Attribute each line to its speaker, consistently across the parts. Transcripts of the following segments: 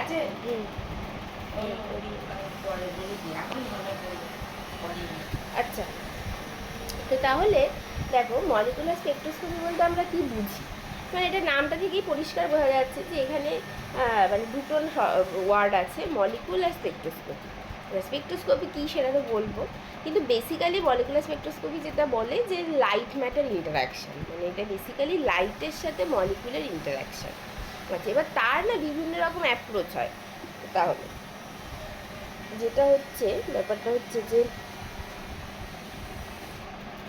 Speaker 1: আছে। আচ্ছা, তো তাহলে দেখো মলিকুলার স্পেকট্রোস্কোপি বলতে আমরা কি বুঝি, মানে এটা নামটা থেকেই পরিষ্কার বোঝা যাচ্ছে যে এখানে মানে দুটো ওয়ার্ড আছে, মলিকুল আর স্পেকট্রোস্কোপি। স্পেকট্রোস্কোপি কী সেটা তো বলবো, কিন্তু বেসিক্যালি মলিকুলার স্পেকট্রোস্কোপি যেটা বলে যে লাইট ম্যাটার ইন্টারাকশান, মানে এটা বেসিক্যালি লাইটের সাথে মলিকুলার ইন্টারাকশান। আচ্ছা, এবার তার না বিভিন্ন রকম অ্যাপ্রোচ হয়। তাহলে যেটা হচ্ছে ব্যাপারটা হচ্ছে যে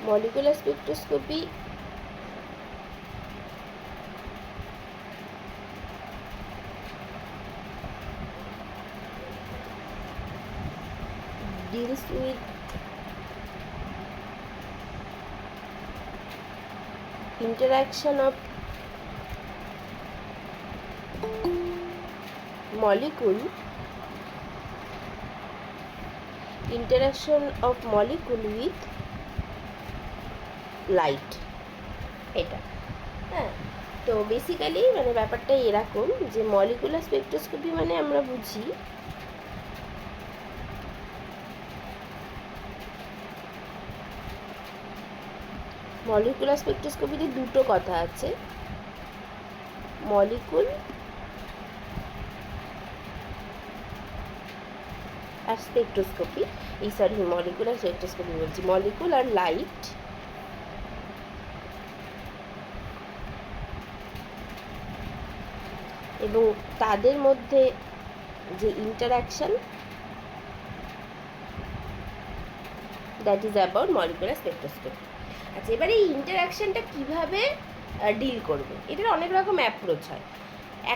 Speaker 1: molecular spectroscopy deals with interaction of molecule with light, এটা। হ্যাঁ, তো বেসিক্যালি মানে ব্যাপারটা এরকম যে মলিকুলার স্পেকট্রোস্কোপি মানে আমরা বুঝি মলিকুলার স্পেকট্রোস্কোপিতে দুটো কথা আছে, মলিকুল আর স্পেকট্রোস্কোপি, মলিকুলার স্পেকট্রোস্কোপি বলছি, মলিকুল আর লাইট এবং তাদের মধ্যে যে interaction, that is about molecular spectroscopy. আচ্ছা, এবার এই ইন্টারাকশানটা কীভাবে ডিল করবে, এটার অনেক রকম অ্যাপ্রোচ হয়।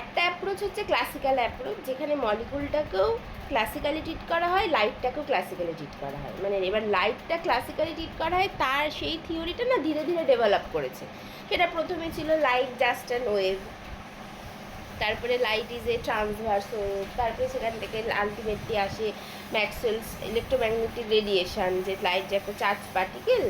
Speaker 1: একটা অ্যাপ্রোচ হচ্ছে ক্লাসিক্যাল অ্যাপ্রোচ, যেখানে মলিকুলটাকেও ক্লাসিক্যালি ট্রিট করা হয়, লাইটটাকেও ক্লাসিক্যালি ট্রিট করা হয়। মানে এবার লাইটটা ক্লাসিক্যালি ট্রিট করা হয়, তার সেই থিওরিটা না ধীরে ধীরে ডেভেলপ করেছে। সেটা প্রথমে ছিল লাইট জাস্ট অ্যান ওয়েভ, তারপরে light is a transverse wave, তারপরে সেখান থেকে আলটিমেটলি আসে ম্যাক্সওয়েলস ইলেকট্রোম্যাগনেটিক রেডিয়েশন, যে লাইট যে একটা চার্জ পার্টিকেল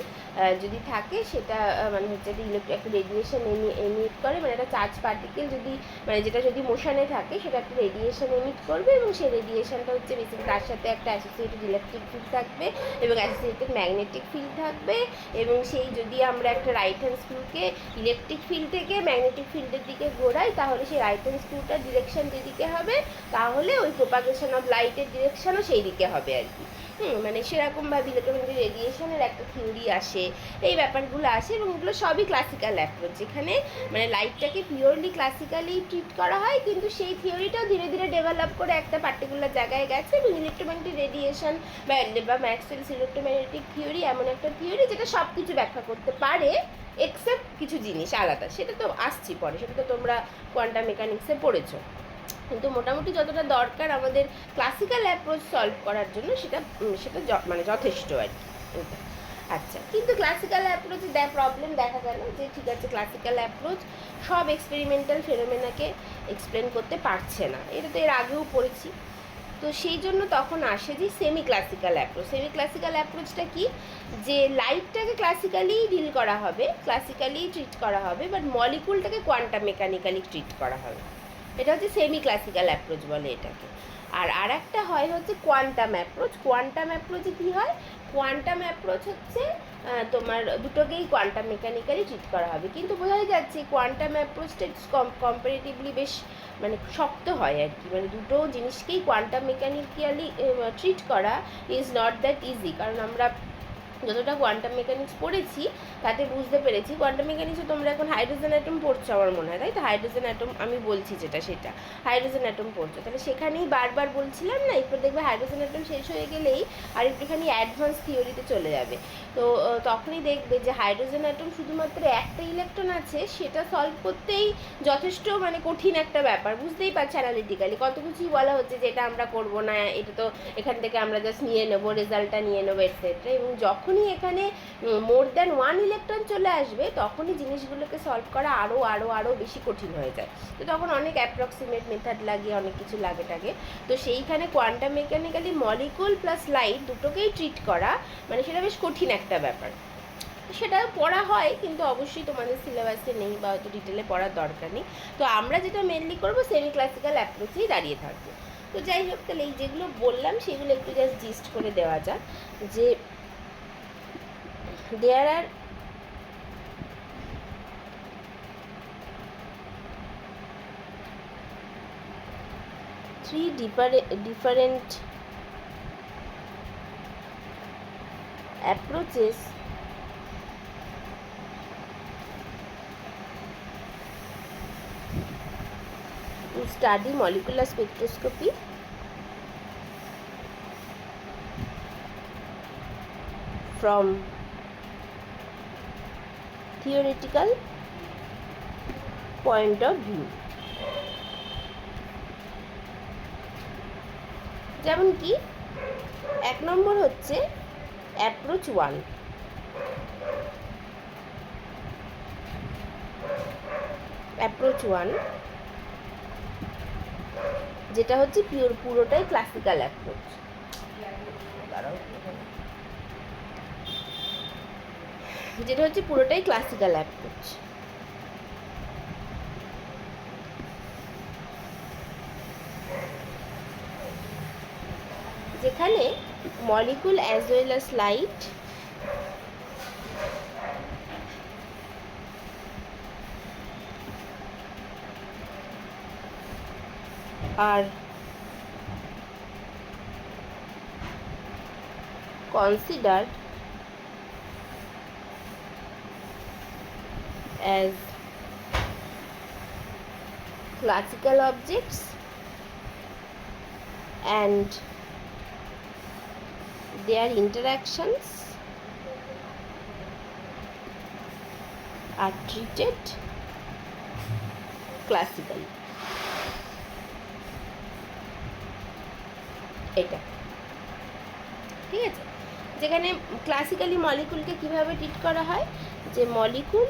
Speaker 1: যদি থাকে সেটা মানে হচ্ছে একটা রেডিয়েশন এমিট করে, মানে একটা চার্জ পার্টিকেল যদি মানে যেটা যদি মোশনে থাকে সেটা একটা রেডিয়েশন এমিট করবে, এবং সেই রেডিয়েশনটা হচ্ছে বেসিক্যালি তার সাথে একটা অ্যাসোসিয়েটেড ইলেকট্রিক ফিল্ড থাকবে এবং অ্যাসোসিয়েটেড ম্যাগনেটিক ফিল্ড থাকবে, এবং সেই যদি আমরা একটা রাইট হ্যান্ড স্ক্রুকে ইলেকট্রিক ফিল্ড থেকে ম্যাগনেটিক ফিল্ডের দিকে ঘোরাই, তাহলে সেই রাইট হ্যান্ড স্ক্রুটার ডিরেকশন যেদিকে হবে, তাহলে ওই প্রোপাগেশন অফ লাইটের ডিরেকশনও সেই দিকে হবে আর কি। মানে সেরকমভাবে ইলেকট্রোম্যাগনেটিক রেডিয়েশনের একটা থিওরি আসে, এই ব্যাপারগুলো আসে, এবং এগুলো সবই ক্লাসিক্যাল অ্যাপ্রোচ, যেখানে মানে লাইটটাকে পিওরলি ক্লাসিক্যালি ট্রিট করা হয়, কিন্তু সেই থিওরিটাও ধীরে ধীরে ডেভেলপ করে একটা পার্টিকুলার জায়গায় গেছে, এবং ইলেকট্রোম্যাগনেটিক রেডিয়েশন বা ম্যাক্সওয়েলস ইলেকট্রোম্যাগনেটিক থিওরি এমন একটা থিওরি যেটা সব কিছু ব্যাখ্যা করতে পারে এক্সেপ্ট কিছু জিনিস আলাদা, সেটা তো আসছি পরে, সেটা তো তোমরা কোয়ান্টাম মেকানিক্সে পড়েছো, কিন্তু মোটামুটি যতটা দরকার আমাদের ক্লাসিক্যাল অ্যাপ্রোচ সলভ করার জন্য সেটা মানে যথেষ্ট আর কি। আচ্ছা, কিন্তু ক্লাসিক্যাল অ্যাপ্রোচে প্রবলেম দেখা গেল যে ঠিক আছে, ক্লাসিক্যাল অ্যাপ্রোচ সব এক্সপেরিমেন্টাল ফেনোমেনাকে এক্সপ্লেন করতে পারছে না, এটা তো এর আগেও পড়েছি। তো সেই জন্য তখন আসে যে semi classical approach. Semi classical অ্যাপ্রোচটা কি, যে লাইটটাকে ক্লাসিক্যালি ডিল করা হবে, ক্লাসিক্যালি ট্রিট করা হবে, বাট মলিকুলটাকে কোয়ান্টাম মেকানিক্যালি ট্রিট করা হবে, এটা হচ্ছে সেমি ক্লাসিক্যাল অ্যাপ্রোচ বলে এটাকে। আর একটা হয় হচ্ছে কোয়ান্টাম অ্যাপ্রোচ। কোয়ান্টাম অ্যাপ্রোচে কী হয়, কোয়ান্টাম অ্যাপ্রোচ হচ্ছে তোমার দুটোকেই কোয়ান্টাম মেকানিক্যালি ট্রিট করা হবে, কিন্তু বোঝাই যাচ্ছে কোয়ান্টাম অ্যাপ্রোচটা কম্পারেটিভলি বেশ মানে শক্ত হয় আর কি, মানে দুটো জিনিসকেই কোয়ান্টাম মেকানিক্যালি ট্রিট করা ইজ নট দ্যাট ইজি, কারণ আমরা যতটা কোয়ান্টাম মেকানিক্স পড়েছি তাতে বুঝতে পেরেছি, কোয়ান্টাম মেকানিক্সে তোমরা এখন হাইড্রোজেন অ্যাটম পড়ছো আমার মনে হয়, তাই তো? হাইড্রোজেন অ্যাটম আমি বলছি সেটা হাইড্রোজেন অ্যাটম পড়ছো, তাহলে সেখানেই বারবার বলছিলাম না, এরপর দেখবে হাইড্রোজেন অ্যাটম শেষ হয়ে গেলেই আর একটুখানি অ্যাডভান্স থিওরিতে চলে যাবে, তো তখনই দেখবে যে হাইড্রোজেন অ্যাটম শুধুমাত্র একটা ইলেকট্রন আছে, সেটা সলভ করতেই যথেষ্ট মানে কঠিন একটা ব্যাপার, বুঝতেই পারছি অ্যানালিটিক্যালি কত কিছুই বলা হচ্ছে যে এটা আমরা করবো না, এটা তো এখান থেকে আমরা জাস্ট নিয়ে নেবো, রেজাল্টটা নিয়ে নেবো এটসেট্রা, এবং যখনই এখানে মোর দ্যান ওয়ান ইলেকট্রন চলে আসবে তখনই জিনিসগুলোকে সলভ করা আরও আরও আরও বেশি কঠিন হয়ে যায়, তো তখন অনেক অ্যাপ্রক্সিমেট মেথড লাগে, অনেক কিছু লাগে, তো সেইখানে quantum mechanically molecule plus light দুটোকেই ট্রিট করা মানে সেটা বেশ কঠিন একটা ব্যাপার। সেটা পড়া হয়, কিন্তু অবশ্যই তোমাদের সিলেবাসে নেই বা হয়তো ডিটেলে পড়ার দরকার নেই। তো আমরা যেটা মেনলি করবো সেমি ক্লাসিক্যাল অ্যাপ্রোচেই দাঁড়িয়ে থাকবো। তো যাই হোক, তাহলে এই যেগুলো বললাম সেগুলো একটু জাস্ট জিস্ট করে দেওয়া যাক, যে দেয়ার আর three different approaches to study molecular spectroscopy from theoretical point of view. যেমন কি 1 নম্বর হচ্ছে অ্যাপ্রোচ 1। অ্যাপ্রোচ 1 যেটা হচ্ছে পুরোটাই ক্লাসিক্যাল অ্যাপ্রোচ। যেটা হচ্ছে পুরোটাই ক্লাসিক্যাল অ্যাপ্রোচ। যেখানে molecule as well as light are considered as classical objects and their interactions are treated classically. এটা ঠিক আছে, যেখানে ক্লাসিক্যালি মলিকুলকে কিভাবে ট্রিট করা হয়, যে molecule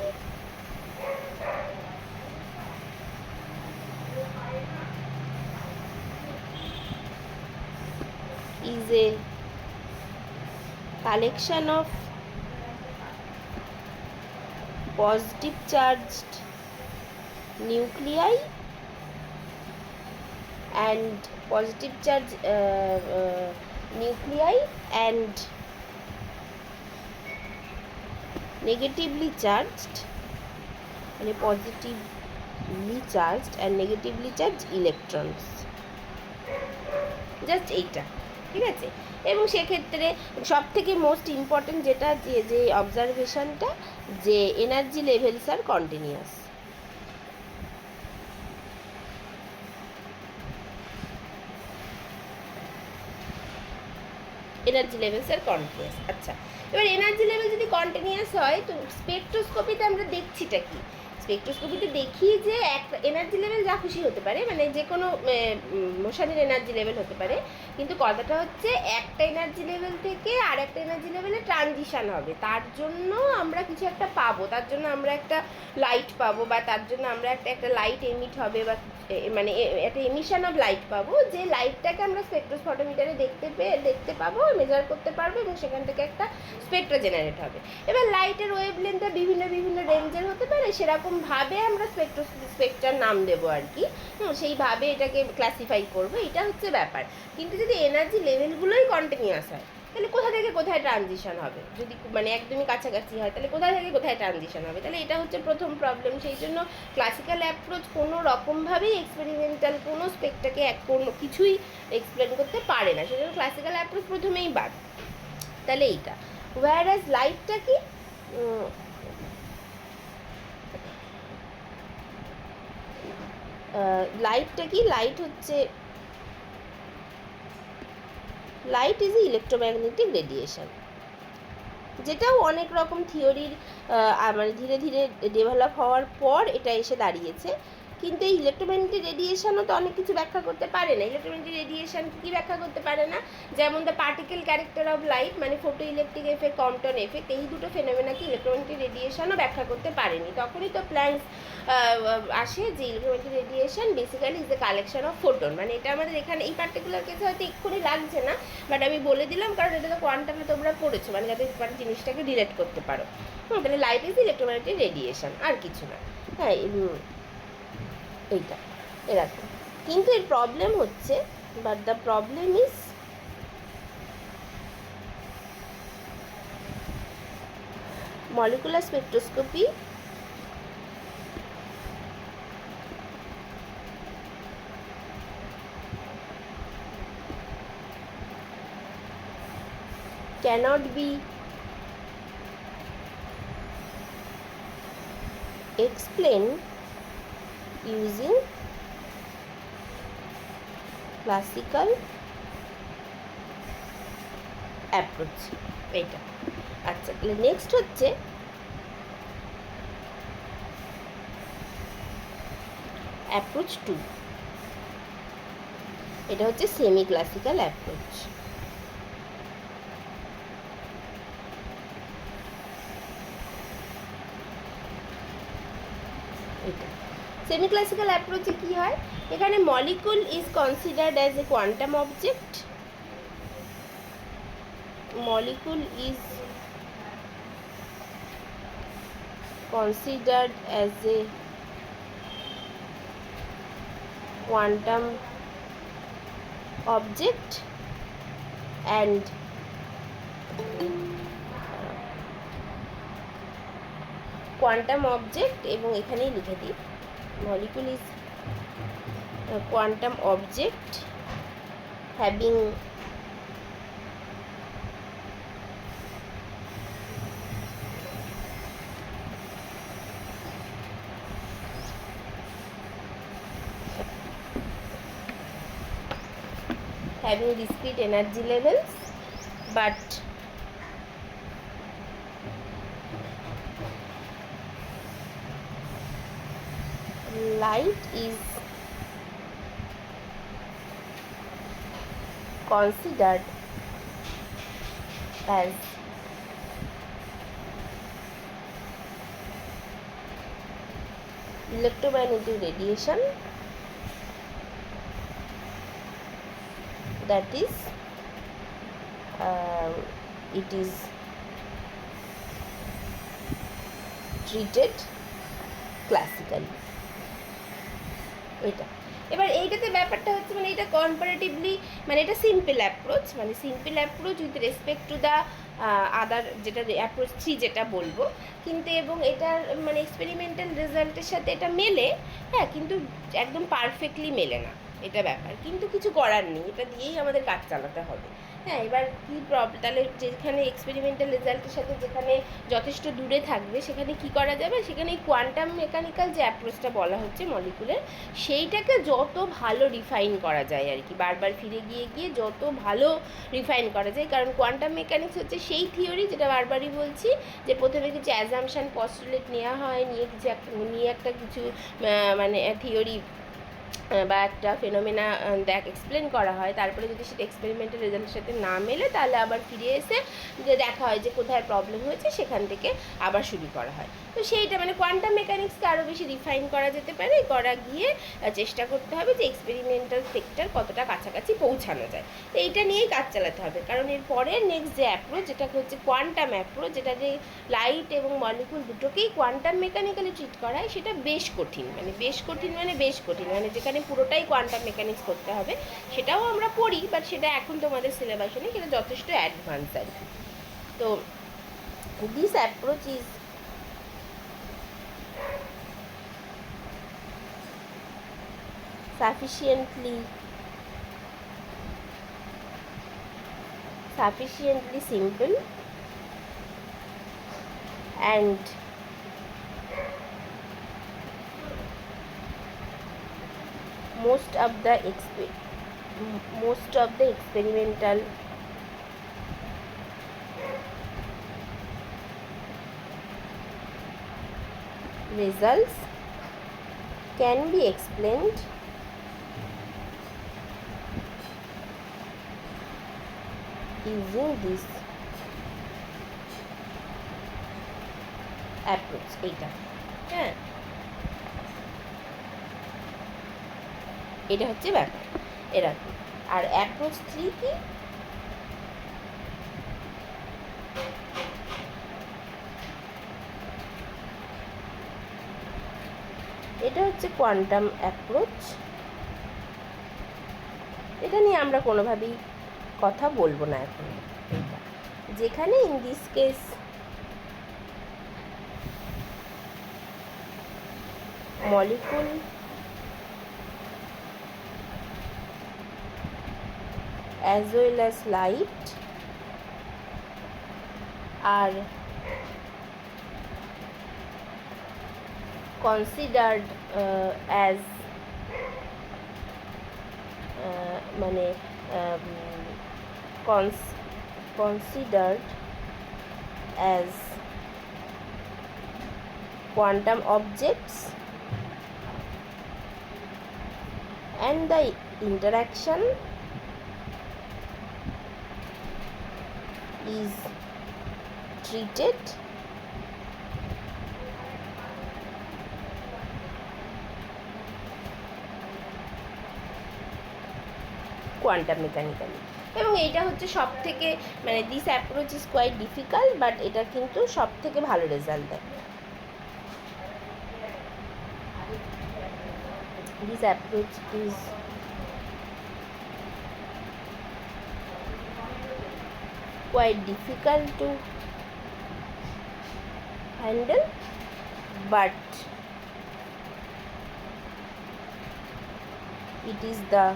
Speaker 1: is a collection of positive charged nuclei and positive charge nuclei and negatively charged, মানে positively charged and negatively charged electrons, just এইটা ঠিক আছে। এবং সেক্ষেত্রে সব থেকে মোস্ট ইম্পর্টেন্ট যেটা যে অবজারভেশনটা, যে এনার্জি লেভেলস আর কন্টিনিউয়াস। এনার্জি লেভেলস আর কন্টিনিউয়াস। আচ্ছা, এবার এনার্জি লেভেল যদি কন্টিনিউয়াস হয়, তো স্পেকট্রোস্কোপিতে আমরা দেখছিটা কি? স্পেকট্রোস্কোপিতে দেখি যে একটা এনার্জি লেভেল যা খুশি হতে পারে, মানে যে কোনো মোশনের এনার্জি লেভেল হতে পারে, কিন্তু কথাটা হচ্ছে একটা এনার্জি লেভেল থেকে আর একটা এনার্জি লেভেলে ট্রানজিশান হবে। তার জন্য আমরা কিছু একটা পাবো, তার জন্য আমরা একটা লাইট পাবো, বা তার জন্য আমরা একটা লাইট এমিট হবে, বা মানে একটা এমিশন অফ লাইট পাবো, যে লাইটটাকে আমরা স্পেকট্রোস্পটোমিটারে দেখতে পাবো, মেজার করতে পারবো, এবং সেখান থেকে একটা স্পেকট্রা জেনারেট হবে। এবার লাইটের ওয়েভলেন্থটা বিভিন্ন রেঞ্জের হতে পারে, সেরকমভাবে আমরা স্পেকট্রার নাম দেবো আর কি, সেইভাবে এটাকে ক্লাসিফাই করবো, এটা হচ্ছে ব্যাপার। কিন্তু যদি এনার্জি লেভেলগুলোই কন্টিনিউয়াস হয়, তাহলে কোথা থেকে কোথায় ট্রানজিশন হবে? যদি মানে একদমই কাছাকাছি হয়, তাহলে কোথা থেকে কোথায় ট্রানজিশন হবে? তাহলে এটা হচ্ছে প্রথম প্রবলেম। সেই জন্য ক্লাসিক্যাল অ্যাপ্রোচ কোনো রকমভাবেই এক্সপেরিমেন্টাল কোনো স্পেকটাকে কোনো কিছুই এক্সপ্লেন করতে পারে না, সেজন্য ক্লাসিক্যাল অ্যাপ্রোচ প্রথমেই বাদ। তাহলে এইটা। ওয়্যারাজ লাইটটা কি, লাইটটা কি, লাইট হচ্ছে light is a electromagnetic radiation, যেটাও অনেক রকম থিওরির মানে ধীরে ধীরে ডেভেলপ হওয়ার পর এটা এসে দাঁড়িয়েছে কিন্তু এই ইলেকট্রোম্যাগনেটিক রেডিয়েশনও তো অনেক কিছু ব্যাখ্যা করতে পারে না। ইলেকট্রোম্যাগনেটিক রেডিয়েশন কী ব্যাখ্যা করতে পারে না? যেমন the particle character of light, মানে photo electric effect, Compton effect, এই দুটো ফেনোমেনাকে ইলেকট্রোম্যাগনেটিক রেডিয়েশনও ব্যাখ্যা করতে পারেনি। তখনই তো প্ল্যাঙ্কস আসে যে electromagnetic radiation basically is the collection of photon. মানে এটা আমাদের এখানে এই পার্টিকুলার কেসে হয়তো এক্ষুনি লাগছে না, বাট আমি বলে দিলাম কারণ এটা তো কোয়ান্টামে তোমরা পড়েছো, মানে যাতে জিনিসটাকে রিলেট করতে পারো। তাহলে লাইট ইজ ইলেকট্রোম্যাগনেটিক রেডিয়েশন, আর কিছু না। হ্যাঁ, এইটা এরকম। কিন্তু এর প্রবলেম হচ্ছে, but the problem is molecular spectroscopy cannot be explained using classical approach. এটা আচ্ছা, তাহলে নেক্সট হচ্ছে অ্যাপ্রোচ 2। এটা হচ্ছে সেমি ক্লাসিক্যাল অ্যাপ্রোচ। এটা সেমি ক্লাসিক্যাল অ্যাপ্রোচে কী হয়, এখানে molecule is considered as a quantum object. molecule is considered as a quantum object and quantum object, এবং এখানেই লিখে দিই molecule is a quantum object having discrete energy levels, but light is considered as electromagnetic radiation that is it is treated classically. এটা এবার এইটাতে ব্যাপারটা হচ্ছে, মানে এটা কম্পারেটিভলি, মানে এটা সিম্পল অ্যাপ্রোচ, মানে simple approach with respect to the other যেটা অ্যাপ্রোচ 3 যেটা বলবো, কিন্তু এবং এটার মানে এক্সপেরিমেন্টাল রেজাল্টের সাথে এটা মেলে, হ্যাঁ, কিন্তু একদম পারফেক্টলি মেলে না, এটা ব্যাপার। কিন্তু কিছু করার নেই, এটা দিয়েই আমাদের কাজ চালাতে হবে। হ্যাঁ, এবার কী প্রবলেম, তাহলে যেখানে এক্সপেরিমেন্টাল রেজাল্টের সাথে যেখানে যথেষ্ট দূরে থাকবে সেখানে কি করা যাবে, সেখানে এই কোয়ান্টাম মেকানিক্যাল যে অ্যাপ্রোচটা বলা হচ্ছে মলিকুলের, সেইটাকে যত ভালো রিফাইন করা যায় আর কি, বারবার ফিরে গিয়ে গিয়ে যত ভালো রিফাইন করা যায়। কারণ কোয়ান্টাম মেকানিক্স হচ্ছে সেই থিওরি যেটা বারবারই বলছি, যে প্রথমে কিছু অ্যাজাম্পশান পস্টুলেট নেওয়া হয়, নিয়ে একটা কিছু মানে থিওরি বা একটা ফেনোমেনা এক্সপ্লেন করা হয়, তারপরে যদি সেটা এক্সপেরিমেন্টাল রেজাল্টের সাথে না মেলে তাহলে আবার ফিরে এসে যে দেখা হয় যে কোথায় প্রবলেম হয়েছে, সেখান থেকে আবার শুরু করা হয়। তো সেইটা মানে কোয়ান্টাম মেকানিক্সকে আরও বেশি রিফাইন করা যেতে পারে, করা গিয়ে চেষ্টা করতে হবে যে এক্সপেরিমেন্টাল সেক্টর কতটা কাছাকাছি পৌঁছানো যায়। তো এইটা নিয়েই কাজ চালাতে হবে, কারণ এর পরের নেক্সট যে অ্যাপ্রোচ, যেটা হচ্ছে কোয়ান্টাম অ্যাপ্রোচ, যেটা যে লাইট এবং মলিকুল দুটোকেই কোয়ান্টাম মেকানিক্যালি ট্রিট করা হয়, সেটা বেশ কঠিন, মানে বেশ কঠিন মানে যেখানে পুরোটাই কোয়ান্টাম মেকানিক্স করতে হবে। সেটাও আমরা পড়ি, বাট সেটা এখন তোমাদের সিলেবাসে নেই, সেটা যথেষ্ট অ্যাডভান্স আর কি। তো this approach is sufficiently simple and most of the experimental results can be explained using this approach. এইটা হ্যাঁ, এটা হচ্ছে ব্যাপার এরকম। আর অ্যাপ্রোচ 3 কি? এটা হচ্ছে কোয়ান্টাম অ্যাপ্রোচ। এটা নিয়ে আমরা কোনোভাবেই কথা বলবো না এখন। যেখানে in this case molecule as well as light are considered as মানে considered as quantum objects, and the interaction is treated quantum mechanically. এবং এইটা হচ্ছে সব থেকে মানে this approach is quite difficult, but এটা কিন্তু সব থেকে ভালো রেজাল্ট দেয়। This approach is quite difficult to handle, but it is the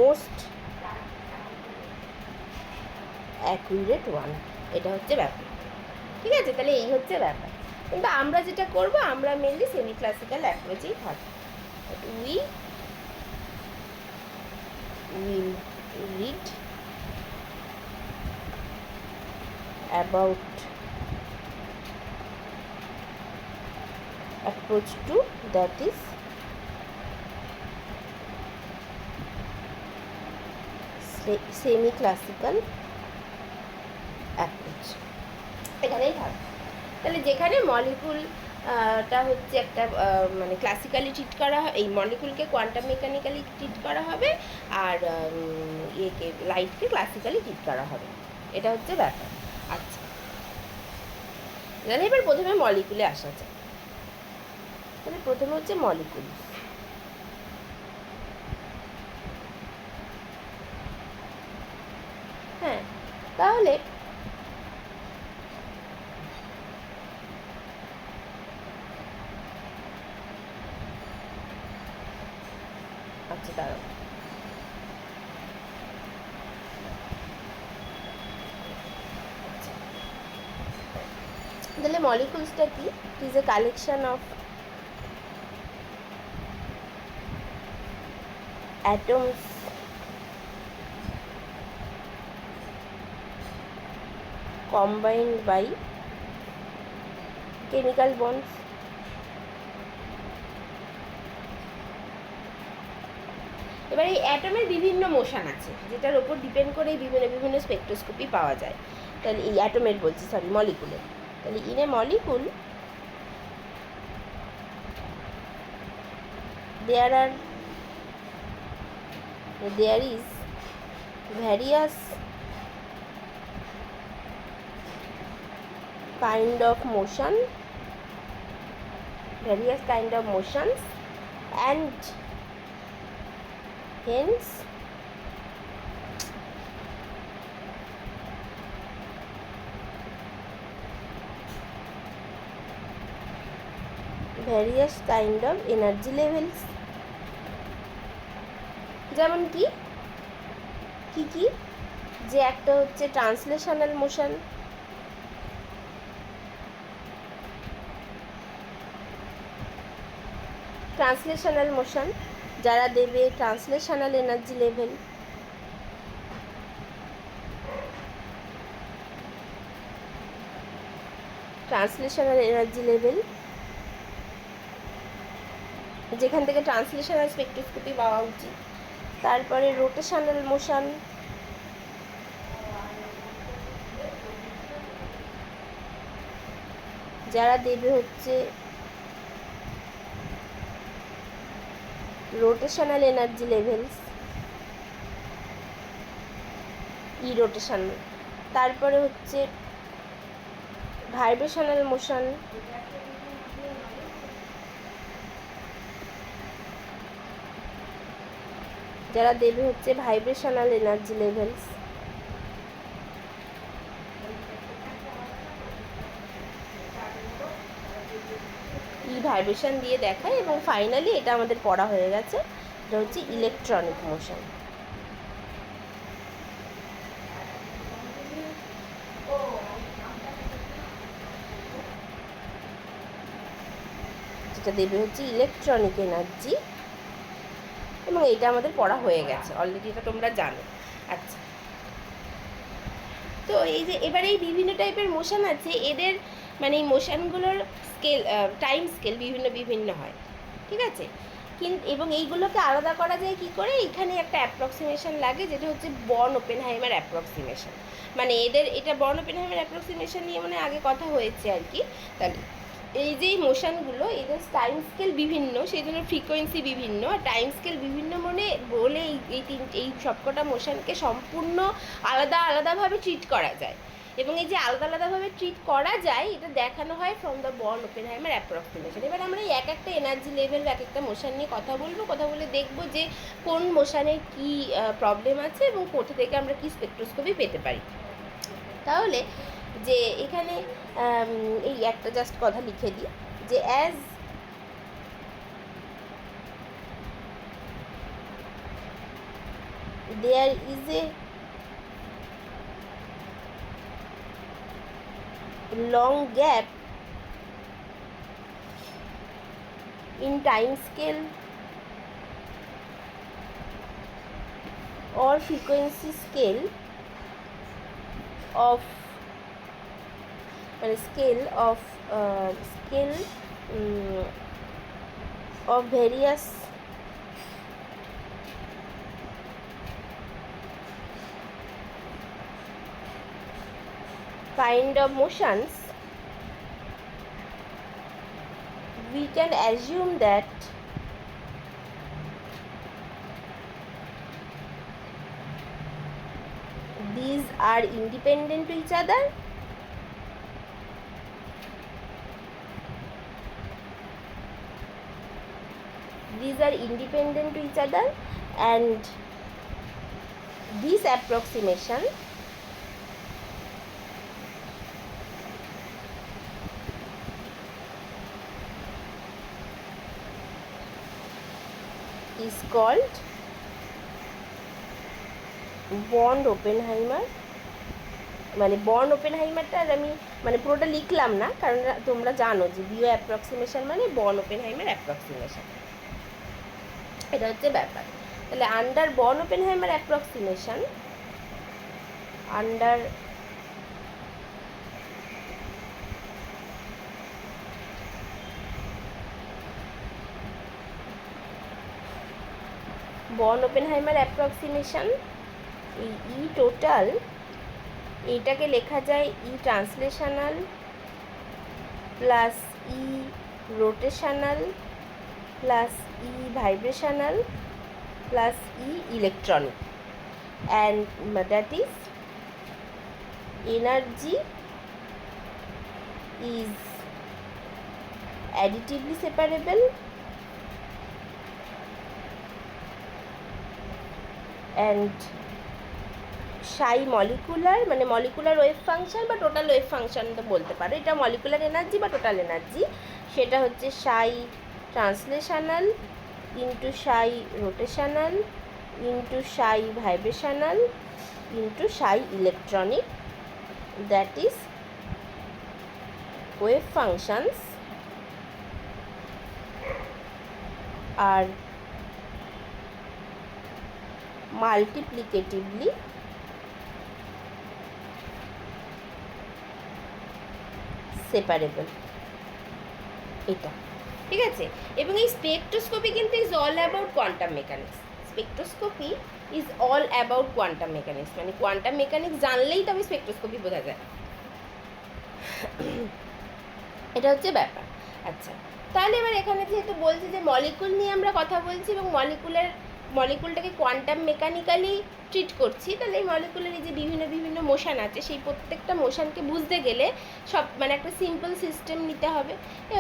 Speaker 1: most accurate one. এটা হচ্ছে ব্যাপার, ঠিক আছে? তাহলে এই হচ্ছে ব্যাপার। কিন্তু আমরা যেটা করব, আমরা মেনলি সেমি ক্লাসিক্যাল অ্যাপ্রোচেই থাকবো। We will read about approach 2, that is semi classical approach। এখানেই থাকবে। তাহলে যেখানে মলিকুলটা হচ্ছে একটা মানে ক্লাসিক্যালি ট্রিট করা হয়, এই মলিকুলকে কোয়ান্টাম মেকানিক্যালি ট্রিট করা হবে, আর ইয়েকে লাইটকে ক্লাসিক্যালি ট্রিট করা হবে। এটা হচ্ছে ব্যাপার। আচ্ছা, তাহলে এবার প্রথমে মলিকুলে আসা যায়। তাহলে প্রথমে হচ্ছে মলিকুল। হ্যাঁ, তাহলে আচ্ছা দাঁড়াও, তাহলে মলিকুলসটা কি? It is a collection of atoms combined by chemical bonds। এবার এই অ্যাটমের বিভিন্ন মোশন আছে, যেটার ওপর ডিপেন্ড করে বিভিন্ন বিভিন্ন স্পেকট্রোস্কোপি পাওয়া যায়। তাহলে এই অ্যাটমের বলছি, সরি, মলিকুলের। তাহলে in a molecule there is various kind of motions, and hence various kind of energy levels। যেমন কি কি কি যে একটা হচ্ছে ট্রান্সলেশনাল মোশন, যারা দেবে ট্রান্সলেশনাল এনার্জি লেভেল। যেখান থেকে ট্রান্সলেশনাল স্পেকট্রোস্কোপি পাওয়া উচিত। তারপরে রোটেশনাল মোশন, যারা দেবে হচ্ছে রোটেশনাল এনার্জি লেভেলস, রোটেশনাল। তারপরে হচ্ছে ভাইব্রেশনাল মোশন, যারা দেবে হচ্ছে ভাইব্রেশনাল এনার্জি লেভেলস। ভাইব্রেশন দিয়ে দেখায়। এবং ফাইনালি এটা আমাদের পড়া হয়ে গেছে, এটা হচ্ছে ইলেকট্রনিক মোশন। যেটা দেবে হচ্ছে ইলেকট্রনিক এনার্জি, এবং এটা আমাদের পড়া হয়ে গেছে অলরেডি, এটা তোমরা জানো। আচ্ছা, তো এই যে এবার এই বিভিন্ন টাইপের মোশন আছে, এদের মানে এই মোশনগুলোর স্কেল, টাইম স্কেল বিভিন্ন বিভিন্ন হয়, ঠিক আছে। কিন্তু এবং এইগুলোকে আলাদা করা যায় কি করে, এখানে একটা অ্যাপ্রক্সিমেশন লাগে, যেটা হচ্ছে বর্ন ওপেনহাইমার অ্যাপ্রক্সিমেশন। মানে এদের এটা বর্ন ওপেনহাইমার অ্যাপ্রক্সিমেশন নিয়ে মানে আগে কথা হয়েছে আর কি। তাহলে এই যে মোশনগুলো, এদের টাইম স্কেল বিভিন্ন, সেই জন্য ফ্রিকোয়েন্সি বিভিন্ন, আর টাইম স্কেল বিভিন্ন মানে বলে এই সবকটা মোশনকে সম্পূর্ণ আলাদা আলাদাভাবে ট্রিট করা যায়। এবং এই যে আলাদা আলাদাভাবে ট্রিট করা যায়, এটা দেখানো হয় from the born Oppenheimer approximation. এবার আমরা এক একটা এনার্জি লেভেল, এক একটা মোশন নিয়ে কথা বলবো, কথা বলে দেখবো যে কোন মোশনের কী প্রবলেম আছে এবং কোথা থেকে আমরা কী স্পেকট্রোস্কোপি পেতে পারি। তাহলে যে এখানে এই একটা জাস্ট কথা লিখে দিই যে as there is a long gap in time scale or frequency scale of of various kind of motions, we can assume that these are independent to each other, and this approximation is called বন্ড Oppenheimer. মানে বন্ড ওপেনহাইমারটা আমি মানে পুরোটা লিখলাম না, কারণ তোমরা জানো যে বিও অ্যাপ্রক্সিমেশন মানে বন্ড ওপেনহাইমার অ্যাপ্রক্সিমেশন, এটা হচ্ছে ব্যাপার। তাহলে আন্ডার বন্ড Oppenheimer approximation, under Born Oppenheimer approximation, এই ই টোটাল এইটাকে লেখা যায় E translational plus E rotational plus E vibrational plus E electronic, and that is energy is additively separable and psi molecular, মানে মলিকুলার ওয়েভ ফাংশন বা total wave function তো বলতে পারো, এটা মলিকুলার এনার্জি বা টোটাল এনার্জি, সেটা হচ্ছে psi translational into psi rotational into psi vibrational into psi electronic, that is wave functions are multiplicatively separable. এটা ঠিক আছে। এবং এই স্পেকট্রোস্কোপি কিন্তু is all about quantum mechanics. Spectroscopy is all about quantum mechanics, মানে quantum mechanics জানলেই তবে spectroscopy বোঝা যায়। এটা হচ্ছে ব্যাপার। আচ্ছা, তাহলে এবার এখানে যেহেতু বলছি যে মলিকুল নিয়ে আমরা কথা বলছি এবং মলিকুলটাকে কোয়ান্টাম মেকানিক্যালি ট্রিট করছি, তাহলে এই মলিকুলের এই যে বিভিন্ন বিভিন্ন মোশন আছে, সেই প্রত্যেকটা মোশনকে বুঝতে গেলে সব মানে একটা সিম্পল সিস্টেম নিতে হবে,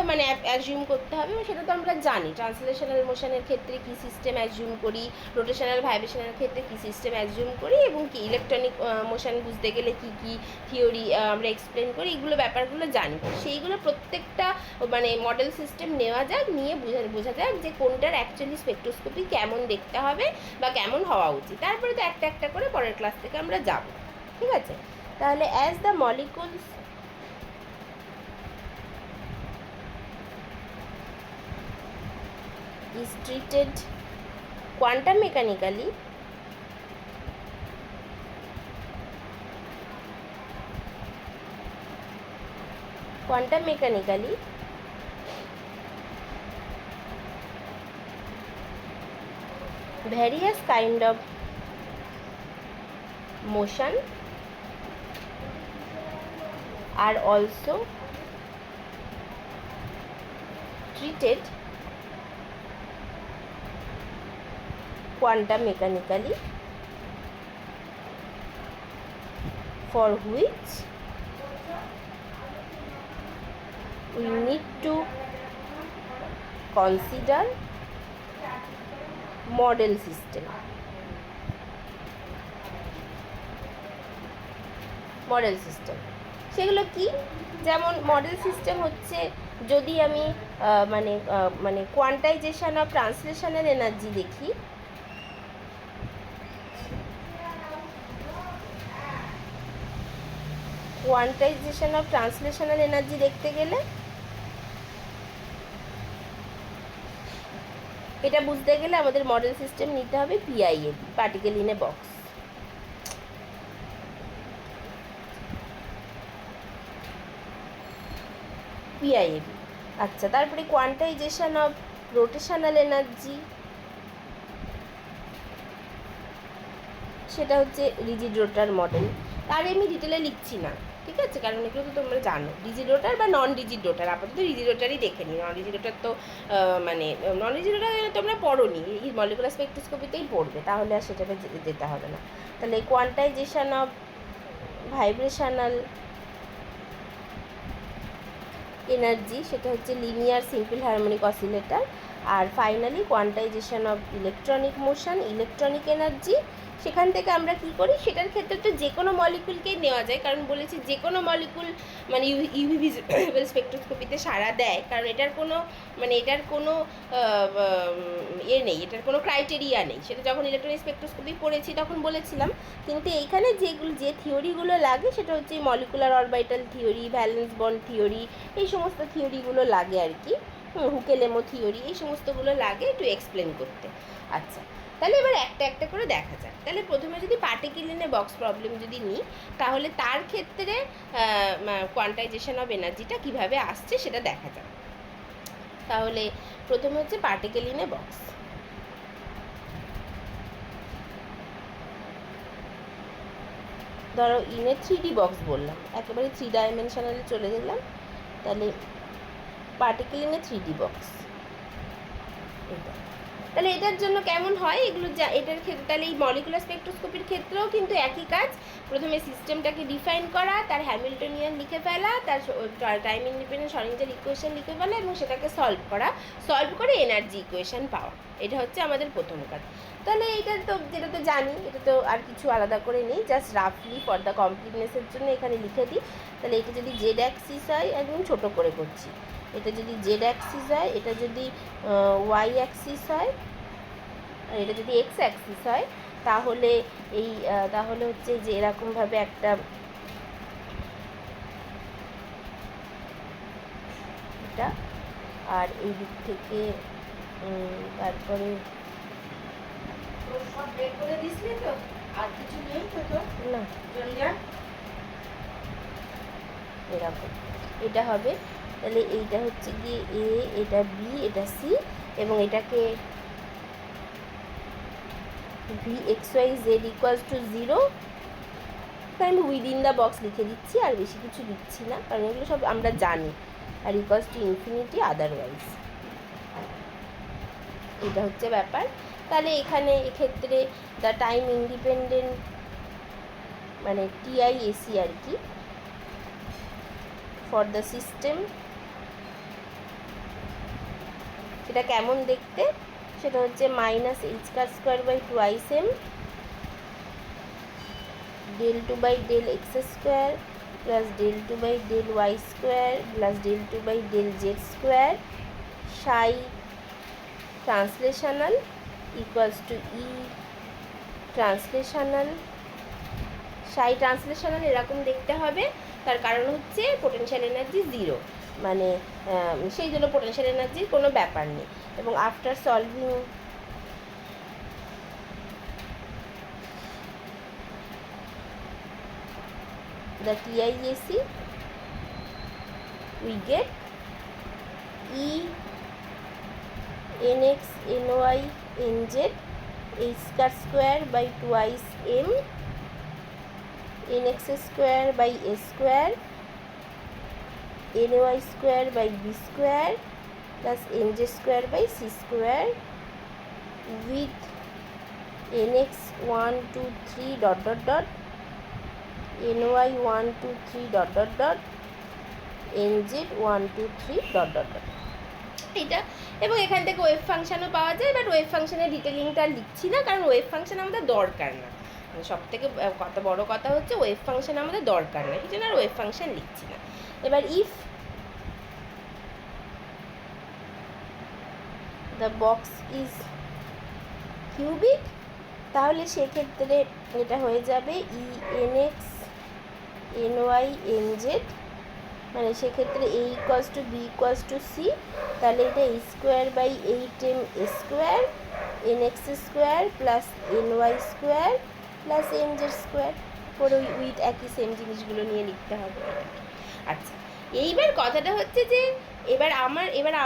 Speaker 1: মানে অ্যাজিউম করতে হবে। এবং সেটা তো আমরা জানি, ট্রান্সলেশনাল মোশনের ক্ষেত্রে কী সিস্টেম অ্যাজিউম করি, রোটেশনাল ভাইব্রেশনের ক্ষেত্রে কী সিস্টেম অ্যাজিউম করি, এবং কি ইলেকট্রনিক মোশন বুঝতে গেলে কী কী থিওরি আমরা এক্সপ্লেন করি, এগুলো ব্যাপারগুলো জানি। সেইগুলো প্রত্যেকটা মানে মডেল সিস্টেম নেওয়া যাক, নিয়ে বোঝা যাক যে কোনটার অ্যাকচুয়ালি স্পেকট্রোস্কোপি কেমন দেখতে হবে বা কেমন হওয়া উচিত। তারপরে তো একটা একটা করে পরের ক্লাস থেকে আমরা যাব, ঠিক আছে। তাহলে as the molecules is treated quantum mechanically, various kind of motion are also treated quantum mechanically, for which we need to consider model system. Model system সেগুলো কি? যেমন মডেল সিস্টেম হচ্ছে, যদি আমি মানে কোয়ান্টাইজেশন অফ ট্রান্সলেশনাল এনার্জি দেখি, quantisation of translational energy দেখতে গেলে এটা বুঝতে গেলে আমাদের মডেল সিস্টেম নিতে হবে PIAB, particle in a box. PIAB। আচ্ছা, তারপরে কোয়ান্টাইজেশন অফ রোটেশনাল এনার্জি, সেটা হচ্ছে রিজিড রোটার মডেল। আর আমি ডিটেলে লিখছি না, ঠিক আছে, কারণ এগুলো তো তোমরা জানো, রিজিড রোটার বা নন রিজিড রোটার। আপাতত রিজিড রোটারই দেখে নিই, নন রিজিড রোটার তো মানে নন রিজিড রোটার তোমরা পড়োনি, এই মলিকুলার স্পেকট্রোস্কোপিতেই পড়বে, তাহলে আর সেটাতে যেতে হবে না। তাহলে কোয়ান্টাইজেশন অফ ভাইব্রেশনাল এনার্জি, সেটা হচ্ছে লিনিয়ার সিম্পল হারমোনিক অসিলেটর। আর finally quantisation of electronic motion, electronic energy. সেখান থেকে আমরা কি করি, সেটার ক্ষেত্রে তো যে কোনো মলিকুলকেই নেওয়া যায়, কারণ বলেছি যে কোনো মলিকুল মানে ইউভি ভিজিবল স্পেকট্রোস্কোপিতে সাড়া দেয়, কারণ এটার কোনো নেই, এটার কোনো ক্রাইটেরিয়া নেই। সেটা যখন ইলেকট্রনিক স্পেকট্রোস্কোপি পড়েছি তখন বলেছিলাম। কিন্তু এইখানে যে থিওরিগুলো লাগে সেটা হচ্ছে molecular orbital theory, valence bond theory, এই সমস্ত থিওরিগুলো লাগে আর কি, হুকেলেমো থিওরি, এই সমস্তগুলো লাগে একটু এক্সপ্লেন করতে। আচ্ছা, তাহলে এবার একটা একটা করে দেখা যাক। তাহলে প্রথমে যদি particle in a box problem যদি নিই, তাহলে তার ক্ষেত্রে কোয়ান্টাইজেশন অফ এনার্জিটা কীভাবে আসছে সেটা দেখা যাক। তাহলে প্রথমে হচ্ছে পার্টিকেল ইন এ বক্স। ধরো ইনে 3D বক্স বললাম, একেবারে 3 ডাইমেনশনালে চলে গেলাম। তাহলে particle in a 3D box, এটা তাহলে এটার জন্য কেমন হয় এগুলো এটার ক্ষেত্রে, তাহলে এই মলিকুলার স্পেকট্রোস্কোপির ক্ষেত্রেও কিন্তু একই কাজ। প্রথমে সিস্টেমটাকে ডিফাইন করা, তার হ্যামিল্টনিয়ান লিখে ফেলা, তার টাইম ইন্ডিপেন্ডেন্ট শরঞ্জার ইকুয়েশন লিখে ফেলা এবং সেটাকে সলভ করে এনার্জি ইকুয়েশন পাওয়া। এটা হচ্ছে আমাদের প্রথম কাজ। তাহলে এটা তো যেটা তো জানি, এটা তো আর কিছু আলাদা করে নেই, জাস্ট রাফলি ফর দ্য কমপ্লিটনেসের জন্য এখানে লিখে দিই। তাহলে এটা যদি জেড অ্যাক্সিস হয়, একদম ছোটো করে করছি, এটা যদি জেড অ্যাক্সিস হয়, এটা যদি ওয়াই অ্যাক্সিস হয়, আর এটা যদি এক্স অ্যাক্সিস হয়, তাহলে তাহলে হচ্ছে যে এরকমভাবে একটা এটা, আর এই দিক থেকে তারপরে সব বের করে দিসলি তো, আর কিছু নেই তো তোর না, এরকম এটা হবে তাহলে এইটা হচ্ছে গিয়ে এ, এটা বি, এটা সি, এবং এটাকে V X Y Z equals to 0, তাই আমি উইদিন দ্য বক্স লিখে দিচ্ছি, আর বেশি কিছু দিচ্ছি না, কারণ এগুলো সব আমরা জানি, আর ইকুয়ালস টু ইনফিনিটি আদারওয়াইজ। এটা হচ্ছে ব্যাপার। তাহলে এখানে এক্ষেত্রে দ্য টাইম ইন্ডিপেন্ডেন্ট মানে টিআইএসি আর কি ফর দ্য সিস্টেম, সেটা কেমন দেখতে, সেটা হচ্ছে minus H car square by twice M del 2 by del x square plus del 2 by del y square plus del 2 by del z square psi translational equals to e translational। psi translational এরকম দেখতে হবে, তার কারণ হচ্ছে potential energy 0, মানে সেই জন্য potential এনার্জির কোনো ব্যাপার নেই। এবং after solving the TIAC we get E nx ny nz h car square by twice m nx square by a square ny square by b square plus nz square by c square with nx 1 2 3 dot dot dot ny 1 2 3 dot dot dot nz 1 2 3 dot dot dot এটা। এবং এখান থেকে wave ফাংশনও পাওয়া যায়, but wave ফাংশনের ডিটেলিংটা লিখছি না, কারণ ওয়েভ ফাংশন আমাদের দরকার না, মানে সব থেকে বড় কথা হচ্ছে ওয়েভ ফাংশন আমাদের দরকার না, এই জন্য আর ওয়েভ ফাংশন লিখছি না। এবার if the box is cubic, তাহলে সেক্ষেত্রে এটা হয়ে যাবে ই এনএক্স ny nz, মানে সেক্ষেত্রে a equals to b equals to c, তাহলে এটা a square by 8m a square nx square plus ny square plus nz square করে উইথ একই সেম জিনিসগুলো নিয়ে লিখতে হবে। আচ্ছা, এইবার কথাটা হচ্ছে যে এবার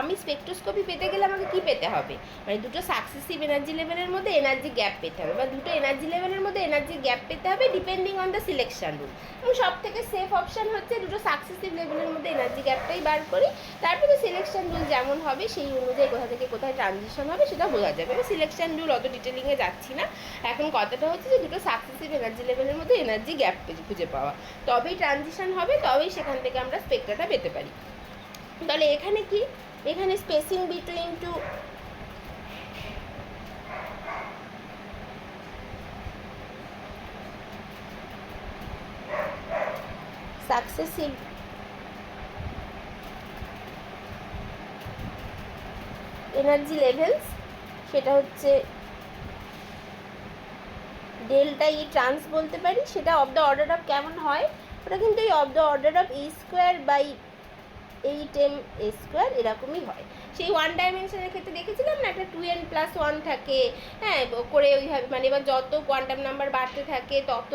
Speaker 1: আমি স্পেকট্রোস্কোপি পেতে গেলে আমাকে কী পেতে হবে, মানে দুটো সাকসেসিভ এনার্জি লেভেলের মধ্যে এনার্জি গ্যাপ পেতে হবে, বা দুটো এনার্জি লেভেলের মধ্যে এনার্জি গ্যাপ পেতে হবে depending on the selection rule. এবং সব থেকে সেফ অপশান হচ্ছে দুটো সাকসেসিভ লেভেলের মধ্যে এনার্জি গ্যাপটাই বার করি, তারপরে সিলেকশন রুল যেমন হবে সেই অনুযায়ী কোথা থেকে কোথায় ট্রানজিশন হবে সেটা বোঝা যাবে। এবার সিলেকশন রুল অত ডিটেলিংয়ে যাচ্ছি না, এখন কথাটা হচ্ছে যে দুটো সাকসেসিভ এনার্জি লেভেলের মধ্যে এনার্জি গ্যাপ খুঁজে পাওয়া, তবেই ট্রানজিশন হবে, তবেই সেখান থেকে আমরা স্পেকট্রাটা পেতে পারি। তাহলে এখানে কি, এখানে spacing between two successive energy levels, সেটা হচ্ছে ডেল্টা ই ট্রান্স বলতে পারি, সেটা অফ দ্য অর্ডার অফ কেমন হয়, ওটা কিন্তু এই of the order of a square by 8m a square এরকমই হয়। সেই ওয়ান ডাইমেনশনের ক্ষেত্রে দেখেছিলাম না, একটা 2n+1 থাকে, হ্যাঁ, করে ওইভাবে, মানে এবার যত কোয়ান্টাম নাম্বার বাড়তে থাকে তত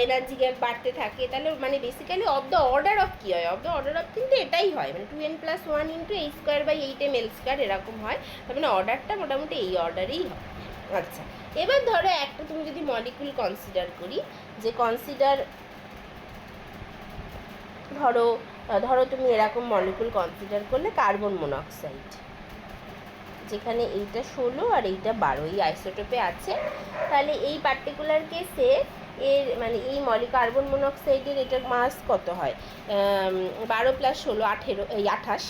Speaker 1: এনার্জি গ্যাপ বাড়তে থাকে, তাহলে মানে basically of the order of কী হয়, অফ দ্য অর্ডার অফ কিন্তু এটাই হয়, মানে 2n+1 into a square by 8m l square এরকম হয়, তার মানে অর্ডারটা মোটামুটি এই অর্ডারেই হয়। আচ্ছা, এবার ধরো একটা তুমি যদি মলিকুল কনসিডার করি, যে কনসিডার ধরো তুমি এরকম মলিকুল কনসিডার করলে কার্বন মনোক্সাইড, যেখানে এইটা 16 আর এইটা 12 এই আইসোটোপে আছে, তাহলে এই পার্টিকুলার কেসে এর মানে এই কার্বন মনোক্সাইডের এটার মাস কত হয়, 12 + 16 18 28,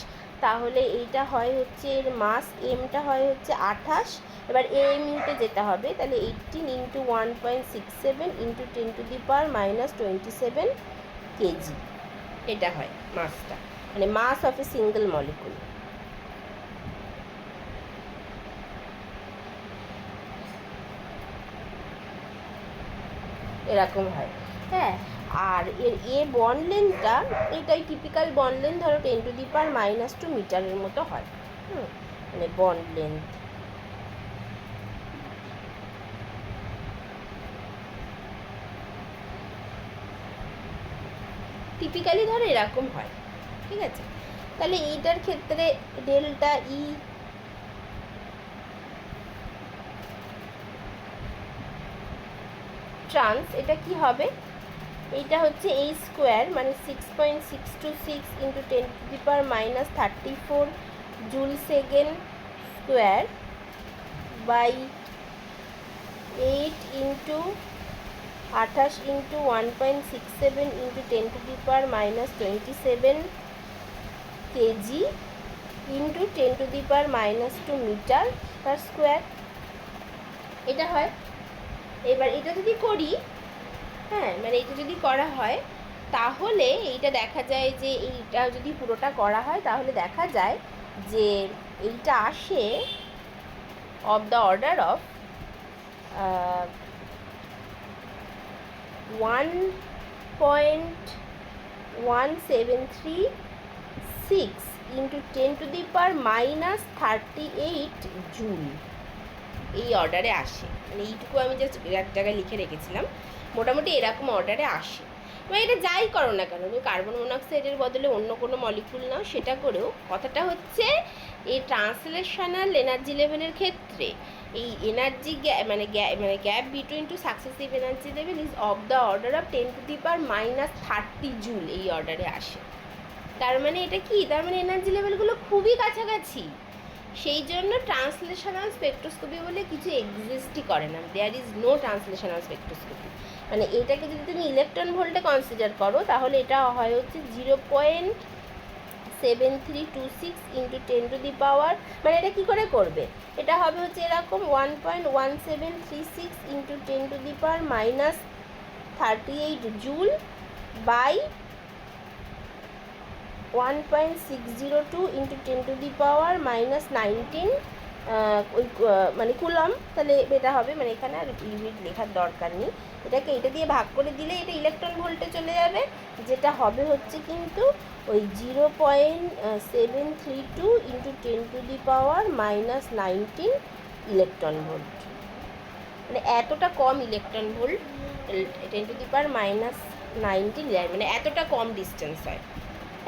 Speaker 1: তাহলে এইটা হয় হচ্ছে এর মাস এমটা হয় হচ্ছে 28, এবার এম ইউতে যেতে হবে, তাহলে 18 ইন্টু 1.67 ইন্টু 10⁻27 কেজি, এটা হয় মাসটা, মানে মাস অফ এ সিঙ্গেল মলিকুল। এরকম হয়, হ্যাঁ। আর এর এ বন্ড লেন্থটা, এটাই টিপিক্যাল বন্ড লেন্থ, ধরো 10⁻² মিটারের মতো হয়, মানে বন্ড লেন্থ। টিপিক্যালি ধরো এরকম হয়, ঠিক আছে। তাহলে এইটার ক্ষেত্রে ডেল্টা ই ট্রান্স এটা কি হবে, এইটা হচ্ছে এই স্কোয়ার মানে 6.626 into 10⁻⁻34 joule second square by 8 into 28 into 1.67 into 10⁻⁻27 KG into 10⁻⁻2 metre per square. এটা হয়। এবার এটা যদি করি, হ্যাঁ মানে এটা যদি করা হয় তাহলে এইটা দেখা যায় যে এইটা যদি পুরোটা করা হয় তাহলে দেখা যায় যে এইটা আসে of the order of 1.1736 into 10⁻⁻38 joule এই অর্ডারে আসে। মানে এইটুকু আমি জাস্ট এক জায়গায় লিখে রেখেছিলাম, মোটামুটি এরকম অর্ডারে আসে। এবার এটা যাই করো না কেন, তুমি কার্বন মনোক্সাইডের বদলে অন্য কোনো মলিকুল নাও, সেটা করেও কথাটা হচ্ছে এই ট্রান্সলেশনাল এনার্জি লেভেলের ক্ষেত্রে এই energy gap between two successive energy level is of the order of 10⁻⁻30 joule এই অর্ডারে আসে। তার মানে এটা কি, তার মানে এনার্জি লেভেলগুলো খুবই কাছাকাছি। সেই জন্য ট্রান্সলেশনাল স্পেকট্রোস্কোপি বলে কিছু এক্সিস্টই করে না, there is no translational spectroscopy. মানে এটাকে যদি তুমি ইলেকট্রন ভোল্টে কনসিডার করো তাহলে এটা হয় হচ্ছে 0.7326 ইন্টু 10⁻, মানে এটা কী করে করবে, এটা হবে হচ্ছে এরকম 1.1736 ইন্টু 10⁻⁻38 জুল বাই 1.602 ইন্টু 10⁻⁻19 ওই মানে কুলম। তাহলে এটা হবে, মানে এখানে আর ইউনিট লেখার দরকার নেই, এটাকে এটা দিয়ে ভাগ করে দিলে এটা ইলেকট্রন ভোল্টে চলে যাবে, যেটা হবে হচ্ছে কিন্তু ওই 0.732 ইন্টু 10⁻⁻19 ইলেকট্রন ভোল্ট। মানে এতটা কম ইলেকট্রন ভোল্ট 10⁻⁻19, মানে এতটা কম ডিস্টেন্স হয়।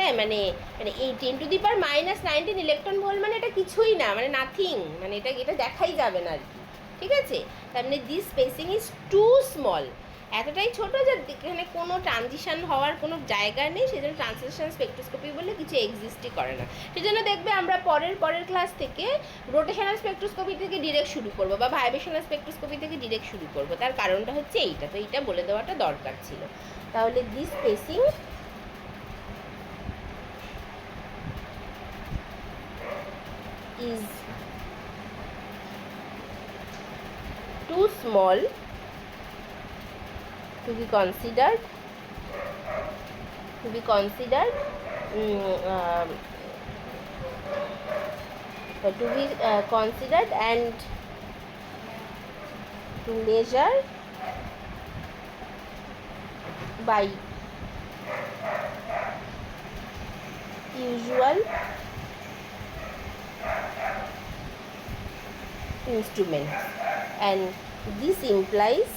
Speaker 1: হ্যাঁ মানে মানে এই 10⁻⁻19 ইলেকট্রন ভোল্ট মানে এটা কিছুই না, মানে নাথিং, মানে এটা দেখাই যাবে না আর কি, ঠিক আছে। তার মানে this spacing is too small, এতটাই ছোট যে এখানে কোনো ট্রানজিশন হওয়ার কোনো জায়গা নেই, সেজন্য ট্রান্সলেশন স্পেকট্রোস্কোপি বলে কিছু এক্সিস্টই করে না। সেজন্য দেখবে আমরা পরের ক্লাস থেকে রোটেশনাল স্পেকট্রোস্কোপি থেকে ডিরেক্ট শুরু করবো বা ভাইব্রেশনাল স্পেকট্রোস্কোপি থেকে ডিরেক্ট শুরু করবো, তার কারণটা হচ্ছে এইটা, তো এইটা বলে দেওয়াটা দরকার ছিল। তাহলে this spacing is too small to be considered and to measure by usual instruments, and this implies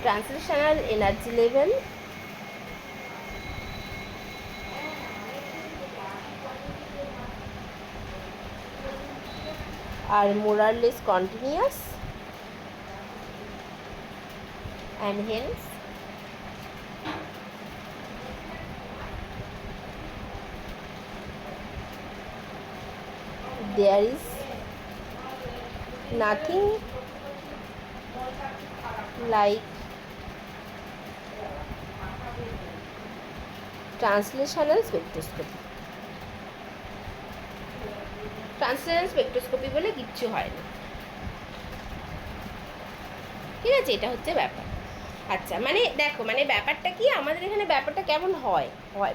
Speaker 1: translational energy level are more or less continuous, and hence there is nothing like translational spectroscopy. Translational spectroscopy বলে কিচ্ছু হয় না, ঠিক আছে, এটা হচ্ছে ব্যাপার। আচ্ছা মানে দেখো, মানে ব্যাপারটা কি আমাদের এখানে ব্যাপারটা কেমন হয়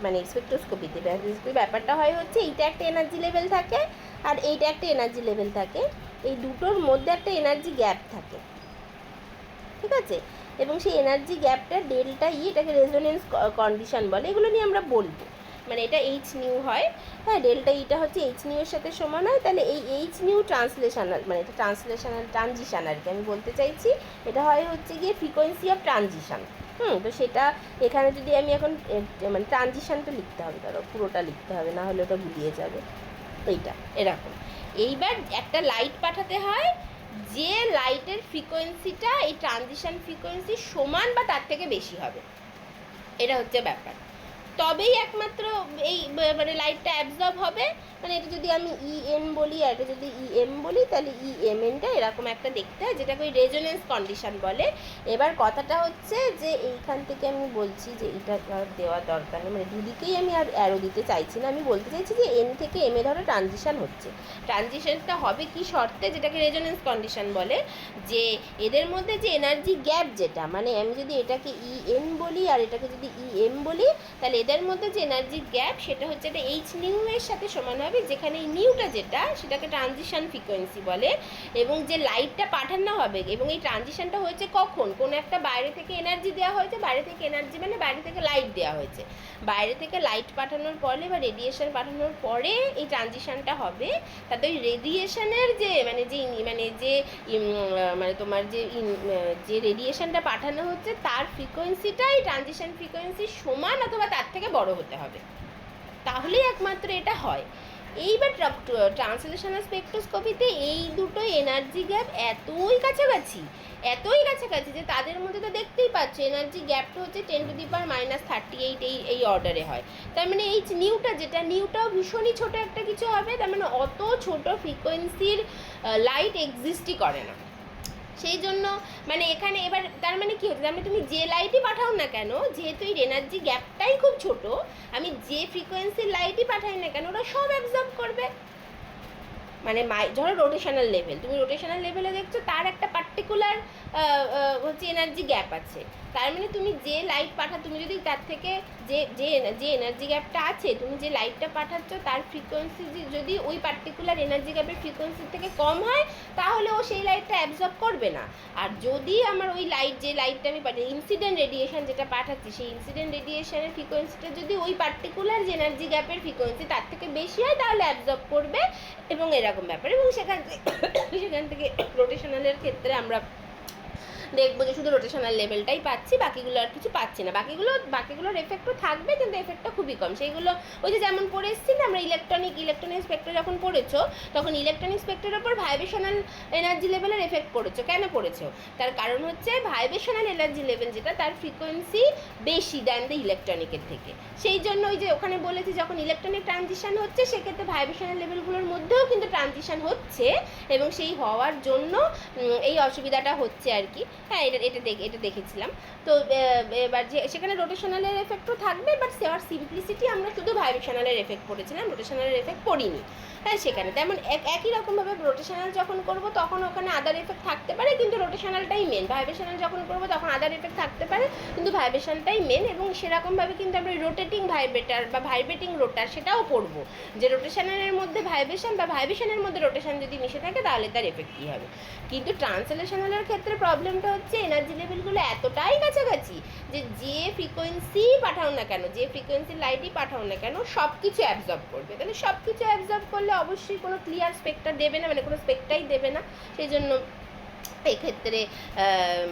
Speaker 1: মানে স্পেকট্রোস্কোপিতে ব্যাপারটা হয় হচ্ছে এইটা একটা এনার্জি লেভেল থাকে আর এইটা একটা এনার্জি লেভেল থাকে, এই দুটোর মধ্যে একটা এনার্জি গ্যাপ থাকে, ঠিক আছে, এবং সেই এনার্জি গ্যাপটা ডেল্টা ই, এটাকে রেজোনেন্স কন্ডিশন বলে, এগুলো নিয়ে আমরা বলবো। মানে এটা এইচ নিউ হয়, হ্যাঁ, ডেল্টা ইটা হচ্ছে এইচ নিউ এর সাথে সমান হয়, তাহলে এই এইচ নিউ ট্রান্সলেশনাল, মানে এটা ট্রান্সলেশনাল ট্রানজিশন আর কি আমি বলতে চাইছি, এটা হয় হচ্ছে গিয়ে ফ্রিকোয়েন্সি অফ ট্রানজিশন। তো সেটা এখানে যদি আমি এখন মানে ট্রানজিশনটা লিখতে হবে, ধরো পুরোটা লিখতে হবে, না হলে ওটা গুলিয়ে যাবে, এইটা এরকম। এইবার একটা লাইট পাঠাতে হয়, যে লাইটের ফ্রিকোয়েন্সিটা এই ট্রানজিশন ফ্রিকোয়েন্সি সমান বা তার থেকে বেশি হবে, এটা হচ্ছে ব্যাপার, তবেই একমাত্র এই মানে লাইটটা অ্যাবজর্ব হবে। মানে এটা যদি আমি ইএন বলি আর এটা যদি ইএম বলি, তাহলে ইএমএনটা এরকম একটা দেখতে হয়, যেটাকে ওই রেজোনেন্স কন্ডিশন বলে। এবার কথাটা হচ্ছে যে এইখান থেকে আমি বলছি যে এটা দেওয়া দরকার নেই, মানে দুদিকেই আমি আর অ্যারো দিতে চাইছি না, আমি বলতে চাইছি যে এন থেকে এমে ধরো ট্রানজিশন হচ্ছে, ট্রানজিশনটা হবে কি শর্তে, যেটাকে রেজোনেন্স কন্ডিশন বলে, যে এদের মধ্যে যে এনার্জি গ্যাপ যেটা, মানে আমি যদি এটাকে ইএন বলি আর এটাকে যদি ইএম বলি, তাহলে এদের মধ্যে যে এনার্জি গ্যাপ সেটা হচ্ছে এটা এইচ নিউ এর সাথে সমান হবে, যেখানে এই নিউটা যেটা সেটাকে ট্রানজিশন ফ্রিকোয়েন্সি বলে। এবং যে লাইটটা পাঠানো হবে, এবং এই ট্রানজিশনটা হয়েছে কখন, কোনো একটা বাইরে থেকে এনার্জি দেওয়া হয়েছে, বাইরে থেকে এনার্জি মানে বাইরে থেকে লাইট দেওয়া হয়েছে, বাইরে থেকে লাইট পাঠানোর পরে বা রেডিয়েশন পাঠানোর পরে এই ট্রানজিশনটা হবে, তাতে ওই রেডিয়েশনের যে মানে যে মানে যে মানে তোমার যে রেডিয়েশনটা পাঠানো হচ্ছে তার ফ্রিকোয়েন্সিটাই ট্রানজিশন ফ্রিকোয়েন্সি সমান অথবা তার থেকে বড় হতে হবে, তাহলেই একমাত্র এটা হয়। এইবার ট্রান্সলেশনাল স্পেকট্রোস্কোপিতে এই দুটো এনার্জি গ্যাপ এতই কাছাকাছি যে তাদের মধ্যে তো দেখতেই পাচ্ছ এনার্জি গ্যাপটা হচ্ছে 10⁻38 এই অর্ডারে হয়। তার মানে এই নিউটা যেটা, নিউটাও ভীষণই ছোট একটা কিছু হবে, তার মানে অত ছোট ফ্রিকোয়েন্সির লাইট এক্সিস্টই করে না। সেই জন্য মানে এখানে এবার তার মানে কী হচ্ছে, মানে তুমি যে লাইটই পাঠাও না কেন, যেহেতু এই এনার্জি গ্যাপটাই খুব ছোট, আমি যে ফ্রিকোয়েন্সির লাইটই পাঠাই না কেন ওরা সব অ্যাবজর্ব করবে। মানে ধরো রোটেশনাল লেভেল, তুমি রোটেশনাল লেভেলে দেখছো তার একটা পার্টিকুলার হচ্ছে এনার্জি গ্যাপ আছে, তার মানে তুমি যে লাইট তুমি যদি তার থেকে যে যে যে এনার্জি গ্যাপটা আছে, তুমি যে লাইটটা পাঠাচ্ছ তার ফ্রিকোয়েন্সি যদি ওই পার্টিকুলার এনার্জি গ্যাপের ফ্রিকোয়েন্সির থেকে কম হয়, তাহলে ও সেই লাইটটা অ্যাবজর্ব করবে না। আর যদি আমার ওই যে লাইটটা আমি ইনসিডেন্ট রেডিয়েশন যেটা পাঠাচ্ছি, সেই ইনসিডেন্ট রেডিয়েশনের ফ্রিকোয়েন্সিটা যদি ওই পার্টিকুলার যে এনার্জি গ্যাপের ফ্রিকোয়েন্সি তার থেকে বেশি হয়, তাহলে অ্যাবজর্ব করবে, এবং এরকম ব্যাপার। এবং সেখান থেকে রোটেশনালের ক্ষেত্রে আমরা দেখবো যে শুধু রোটেশনাল লেভেলটাই পাচ্ছি, বাকিগুলো আর কিছু পাচ্ছি না, বাকিগুলোর এফেক্টও থাকবে, কিন্তু এফেক্টটা খুবই কম। সেইগুলো ওই যে যেমন পড়ে এসেছি না আমরা ইলেকট্রনিক স্পেক্ট্রা যখন পড়েছো, তখন ইলেকট্রনিক স্পেক্ট্রার ওপর ভাইব্রেশনাল এনার্জি লেভেলের এফেক্ট পড়েছো। কেন পড়েছো? তার কারণ হচ্ছে ভাইব্রেশনাল এনার্জি লেভেল যেটা, তার ফ্রিকোয়েন্সি বেশি দেন দ্য ইলেকট্রনিকের থেকে। সেই জন্য ওই যে ওখানে বলেছি যখন ইলেকট্রনিক ট্রানজিশন হচ্ছে, সেক্ষেত্রে ভাইব্রেশনাল লেভেলগুলোর মধ্যেও কিন্তু ট্রানজিশন হচ্ছে, এবং সেই হওয়ার জন্য এই অসুবিধাটা হচ্ছে আর কি। হ্যাঁ, এটা দেখেছিলাম। তো এবার যে সেখানে রোটেশনালের এফেক্টও থাকবে, বাট সেওয়ার সিম্পলিসিটি আমরা শুধু ভাইব্রেশনালের এফেক্ট পড়েছিলাম, রোটেশনালের এফেক্ট পড়িনি। হ্যাঁ, সেখানে তেমন একই রকমভাবে রোটেশনাল যখন করব তখন ওখানে আদার এফেক্ট থাকতে পারে, কিন্তু রোটেশনালটাই মেন। ভাইব্রেশনাল যখন করব তখন আদার এফেক্ট থাকতে পারে, কিন্তু ভাইব্রেশনটাই মেন। এবং সেরকমভাবে কিন্তু আমরা রোটেটিং ভাইব্রেটার বা ভাইব্রেটিং রোটার সেটাও পড়ব, যে রোটেশনালের মধ্যে ভাইব্রেশন বা ভাইব্রেশনের মধ্যে রোটেশন যদি মিশে থাকে তাহলে তার এফেক্ট কী হবে। কিন্তু ট্রান্সলেশনালের ক্ষেত্রে প্রবলেমটা হচ্ছে এনার্জি লেভেলগুলো এতটাই কাছাকাছি যে ফ্রিকোয়েন্সি পাঠাও না কেন, যে ফ্রিকোয়েন্সির লাইটই পাঠাও না কেন, সব কিছু অ্যাবজর্ব করবে। তাহলে সব কিছু অ্যাবজর্ব করলে অবশ্যই কোনো ক্লিয়ার স্পেক্ট্রা দেবে না, মানে কোনো স্পেক্ট্রাই দেবে না। সেই জন্য এক্ষেত্রে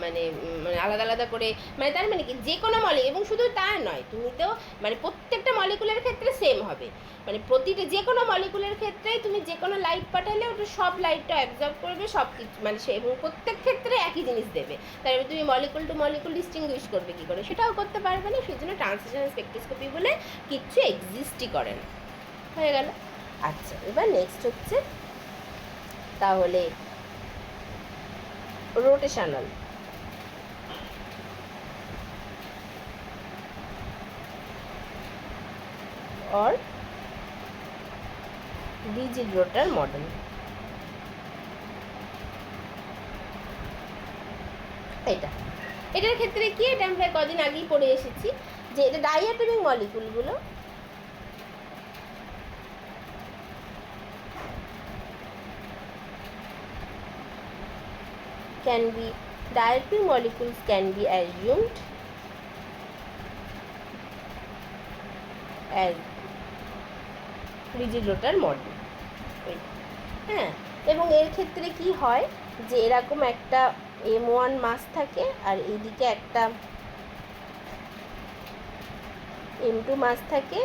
Speaker 1: মানে আলাদা আলাদা করে, মানে তার মানে কি যে কোনো এবং শুধু তা নয়, তুমি তো মানে প্রত্যেকটা মলিকুলের ক্ষেত্রে সেম হবে, মানে প্রতিটা যে কোনো মলিকুলের ক্ষেত্রেই তুমি যে কোনো লাইট পাঠালে ওটা সব লাইটটা অ্যাবজর্ব করবে, সব কিছু মানে সে, এবং প্রত্যেক ক্ষেত্রে একই জিনিস দেবে। তারপরে তুমি মলিকুল টু মলিকুল ডিস্টিংগুইশ করবে কী করে, সেটাও করতে পারবে না। সেই জন্য ট্রান্সলেশনাল স্পেকট্রোস্কোপি বলে কিচ্ছু এক্সিস্টই করে না। হয়ে গেল। আচ্ছা, এবার নেক্সট হচ্ছে তাহলে rotational or rigid rotor model। এটার ক্ষেত্রে কি, এটা আমরা কদিন আগেই পড়ে এসেছি যে এটা ডাইঅ্যাটমিক মলিকুলগুলো diatomic molecules can be assumed as rigid rotor model. হ্যাঁ, এবং এর ক্ষেত্রে কি হয় যে এরকম একটা M1 মাস থাকে আর এইদিকে একটা M2 মাস থাকে।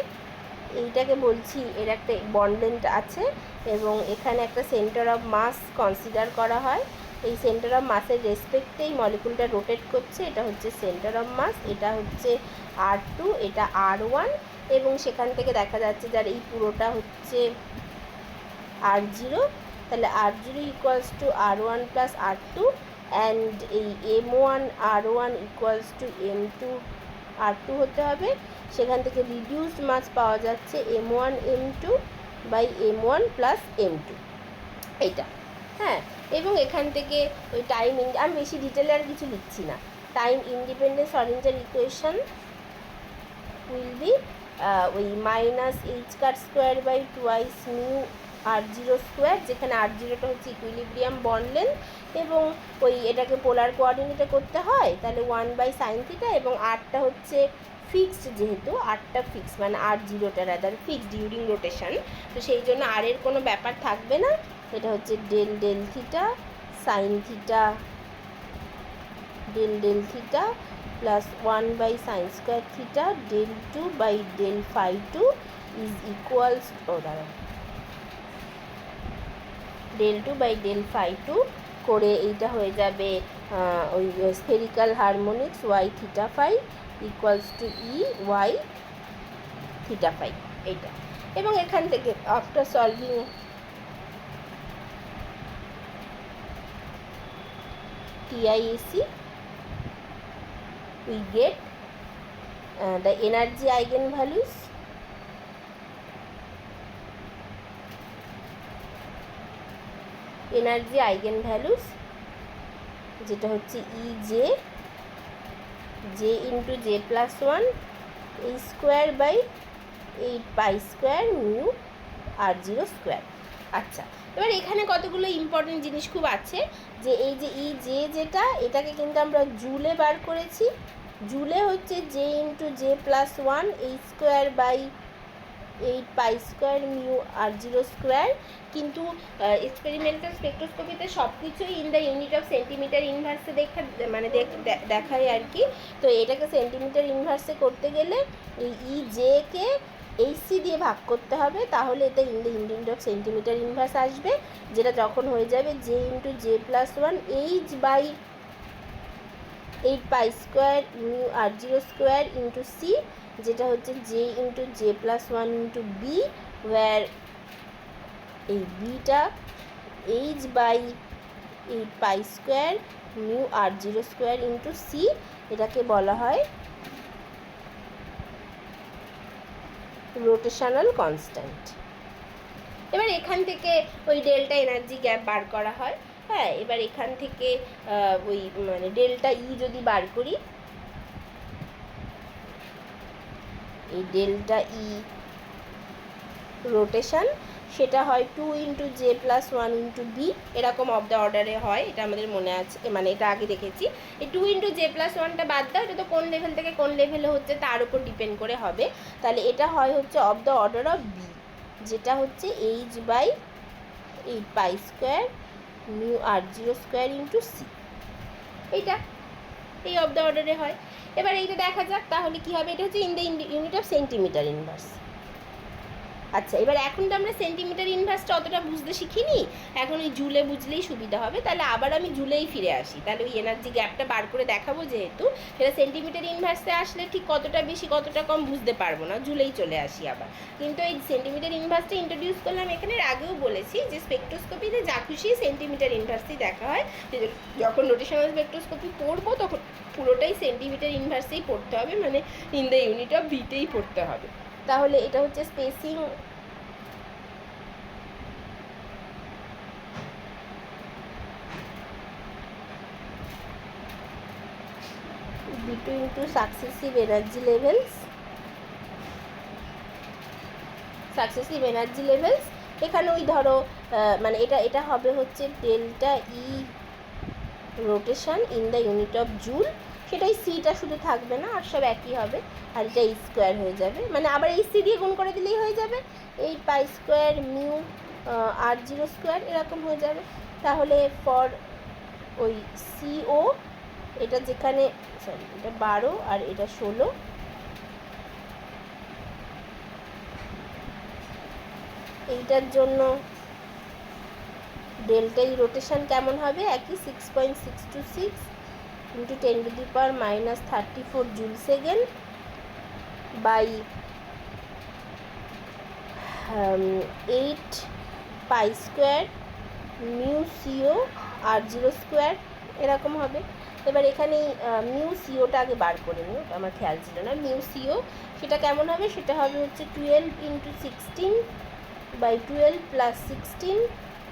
Speaker 1: এইটাকে বলছি এর একটা বন্ড লেন্থ আছে এবং এখানে একটা সেন্টার অফ মাস কনসিডার করা হয়। এই সেন্টার অফ মাসের রেসপেক্টেই মলিকুলটা রোটেট করছে। এটা হচ্ছে সেন্টার অফ মাস, এটা হচ্ছে R2, এটা R1, এবং সেখান থেকে দেখা যাচ্ছে যার এই পুরোটা হচ্ছে R0। তাহলে R0 equals to R1 plus R2, and এই M1 R1 equals to M2 R2 হতে হবে। সেখান থেকে রিডিউসড মাস পাওয়া যাচ্ছে M1 M2 by M1 plus M2, এইটা। হ্যাঁ, এবং এখান থেকে ওই টাইম, আমি বেশি ডিটেলে আর কিছু লিখছি না। Time independent Schrodinger equation will be ওই minus H car square by twice mu R0 square, যেখানে R0টা হচ্ছে ইকুইলিব্রিয়াম বন্ড লেন্থ, এবং ওই এটাকে পোলার কোঅর্ডিনেটে করতে হয়, তাহলে 1 বাই সাইন থিটা, এবং আরটা হচ্ছে ফিক্সড, যেহেতু আরটা ফিক্স মানে R0টা রাদার ফিক্সড ডিউরিং রোটেশন, তো সেই জন্য আর এর কোনো ব্যাপার থাকবে না। এটা হচ্ছে del del theta sine theta del del theta plus 1 by sine square theta del 2 by del phi 2 is equals del 2 by del phi 2 করে এইটা হয়ে যাবে ওই spherical harmonics Y theta phi equals to E Y theta phi, এইটা। এবং এখান থেকে after solving TIAC we get the energy eigenvalues যেটা হচ্ছে j ইন্টু j প্লাস 1 এই square by 8 pi square mu R0 square. আচ্ছা, এবার এখানে কতগুলো ইম্পর্টেন্ট জিনিস খুব আছে, যে এই যে যেটা এটাকে কিন্তু আমরা জুলে বার করেছি। জুলে হচ্ছে j ইন্টু j প্লাস 1 এই square by 8 pi square mu R0 square, কিন্তু এক্সপেরিমেন্টাল স্পেকট্রোস্কোপিতে সব কিছুই in the unit of centimetre ইনভার্সে দেখায় আর কি। তো এটাকে সেন্টিমিটার ইনভার্সে করতে গেলে এই কে এইচসি দিয়ে ভাগ করতে হবে, তাহলে এটা in the unit of centimetre inverse আসবে, যেটা যখন হয়ে যাবে j into j plus 1 H by 8 pi square mu R0 square into C, যেটা হচ্ছে j into j plus 1 into B, where এই beta H by 8 pi square mu R0 square into C, এটাকে বলা হয় রোটেশনাল কনস্ট্যান্ট। এবার এখান থেকে ওই ডেল্টা এনার্জি গ্যাপ বার করা হয়। হ্যাঁ, এবার এখান থেকে ওই মানে ডেল্টা ই যদি বার করি, এই ডেল্টা ই রোটেশন সেটা হয় 2 into J plus 1 into B, এরকম অফ দ্য অর্ডারে হয়, এটা আমাদের মনে আছে, মানে এটা আগে দেখেছি। এই 2 ইন্টু জে প্লাস 1টা বাদ দাও, এটা তো কোন লেভেল থেকে কোন লেভেলে হচ্ছে তার উপর ডিপেন্ড করে হবে। তাহলে এটা হয় হচ্ছে of the order of B, যেটা হচ্ছে H by 8 pi square mu R0 square into C, এইটা এই অফ দ্য অর্ডারে হয়। এবার এইটা দেখা যাক তাহলে কী হবে। এটা হচ্ছে in the unit of centimetre inverse. আচ্ছা, এবার এখন তো আমরা সেন্টিমিটার ইনভার্সটা অতটা বুঝতে শিখিনি, এখন ওই জুলে বুঝলেই সুবিধা হবে। তাহলে আবার আমি জুলেই ফিরে আসি, তাহলে ওই এনার্জি গ্যাপটা বার করে দেখাবো, যেহেতু সেটা সেন্টিমিটার ইনভার্সে আসলে ঠিক কতটা বেশি কতটা কম বুঝতে পারবো না, জুলেই চলে আসি আবার। কিন্তু এই সেন্টিমিটার ইনভার্সটা ইন্ট্রোডিউস করলাম এখানে, আগেও বলেছি যে স্পেকট্রোস্কোপিতে যা খুশি সেন্টিমিটার ইনভার্সেই দেখা হয়। যখন রোটেশনাল স্পেকট্রোস্কোপি পড়বো তখন পুরোটাই সেন্টিমিটার ইনভার্সেই পড়তে হবে, মানে ইন দ্য ইউনিট অফ ভিতেই পড়তে হবে। তাহলে এটা হচ্ছে spacing between two successive energy levels এখানে ওই ধরো মানে এটা হবে হচ্ছে delta E rotation in the unit of joule, সেটাই সিটা শুধু থাকবে না, আর সব একই হবে, আর এটা এই স্কোয়ার হয়ে যাবে, মানে আবার এই সি দিয়ে গুণ করে দিলেই হয়ে যাবে, 8π² মিউ r0 স্কোয়ার এরকম হয়ে যাবে। তাহলে ফর ওই সিও এটা যেখানে, সরি এটা 12 আর এটা 16, এইটার জন্য ডেল্টা ই রোটেশন কেমন হবে, একই 6.626 into 10⁻⁻34 joule second by 8π² mu CO r0 square এরকম হবে। এবার এখানে মিউ সিওটা আগে বার করে নিও, আমার খেয়াল ছিল না। মিউ সিও সেটা কেমন হবে, সেটা হবে হচ্ছে 12 into 16 by 12 plus 16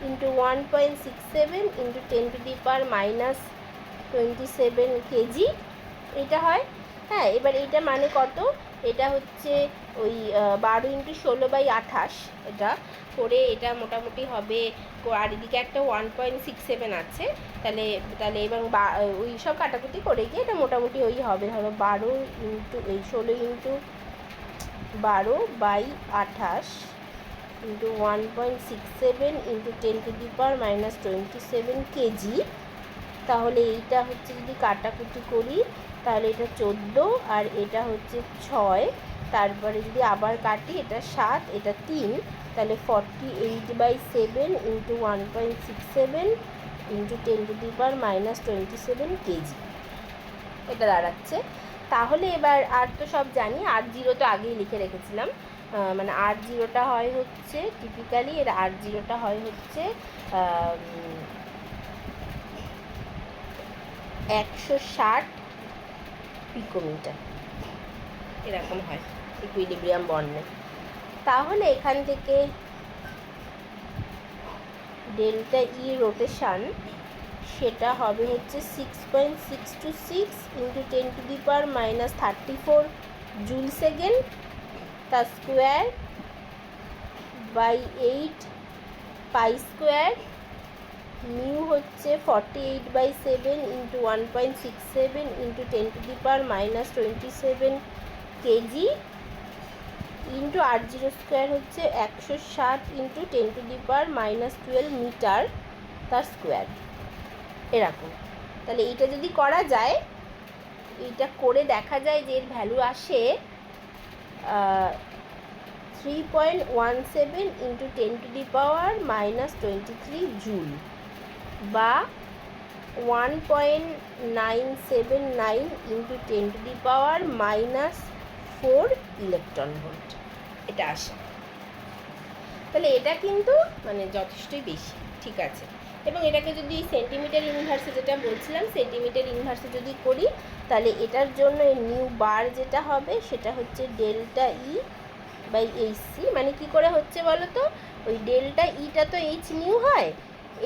Speaker 1: into 1.67 into 10⁻⁻27 KG এটা হয়। হ্যাঁ, এবার এটা মানে কত, এটা হচ্ছে ওই 12 ইন্টু 16/28 এটা করে, এটা মোটামুটি হবে, আর এদিকে একটা 1.67 আছে, তাহলে এবং ওই সব কাটাকুটি করে গিয়ে এটা মোটামুটি ওই হবে, ধরো 12 ইন্টু এই 16 ইন্টু 12/28 ইন্টু 1.67 ইন্টু 10⁻⁻27 কেজি। তাহলে এইটা হচ্ছে যদি কাটাকুটি করি তাহলে এটা 14 আর এটা হচ্ছে 6, তারপরে যদি আবার কাটি এটা 7 এটা 3, তাহলে 48/7 ইন্টু 1.67 ইন্টু 10⁻⁻27 কেজি এটা দাঁড়াচ্ছে। তাহলে এবার আর তো সব জানি, r0 তো আগেই লিখে রেখেছিলাম, মানে r0টা হয় হচ্ছে টিপিক্যালি এর r0টা হয় হচ্ছে 160 পিকোমিটার এরকম হয় ইকুইলিব্রিয়াম বন্ডে। তাহলে এখান থেকে ডেল্টা ই রোটেশন সেটা হবে হচ্ছে 6.626 ইন্টু 10⁻⁻34 জুল সেকেন্ড তার স্কোয়ার বাই 8π² মিউ হচ্ছে 48/7 into 1.67 into 10⁻⁻27 KG into r0 square হচ্ছে 160 ইন্টু 10⁻⁻12 মিটার তার স্কোয়ার এরকম। তাহলে এইটা যদি করা যায়, এইটা করে দেখা যায় যে এর ভ্যালু আসে 3.17 ইন্টু 10⁻⁻23 জুল বা 1.979 ইন্টু 10⁻⁻4 ইলেকট্রন ভোল্ট এটা আসে। তাহলে এটা কিন্তু মানে যথেষ্টই বেশি, ঠিক আছে। এবং এটাকে যদি সেন্টিমিটার ইনভার্সে, যেটা বলছিলাম সেন্টিমিটার ইনভার্সে যদি করি, তাহলে এটার জন্য নিউ বার যেটা হবে সেটা হচ্ছে delta E by H C. মানে কী করে হচ্ছে বলো তো, ওই ডেল্টা ইটা তো এইচ নিউ হয়,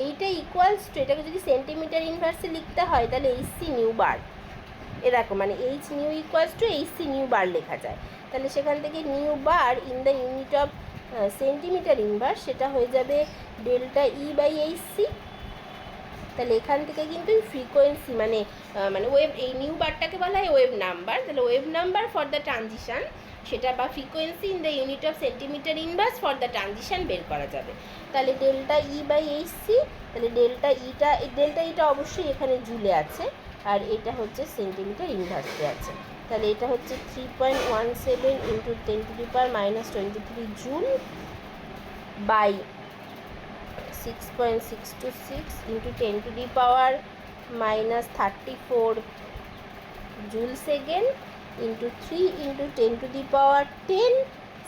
Speaker 1: এইটা ইকুয়ালস টু, এটাকে যদি সেন্টিমিটার ইনভার্সে লিখতে হয় তাহলে এইচ সি নিউ বার এরকম, মানে H nu equals to H C nu bar লেখা যায়। তাহলে সেখান থেকে nu bar in the unit of centimetre inverse সেটা হয়ে যাবে delta E by H C. তাহলে এখান থেকে কিন্তু ফ্রিকোয়েন্সি মানে ওয়েভ, এই নিউ বারটাকে বলা হয় ওয়েভ নাম্বার। তাহলে wave number for the transition সেটা বা frequency in the unit of centimetre inverse for the transition বের করা যাবে। তাহলে delta E by H C, তাহলে ডেল্টা ইটা অবশ্যই এখানে জুলে আছে আর এটা হচ্ছে সেন্টিমিটার ইনভার্সে আছে। তাহলে এটা হচ্ছে 3.17 into 10⁻⁻23 joule by 6.626 into 10⁻⁻34 joule second into 3 into 10⁻10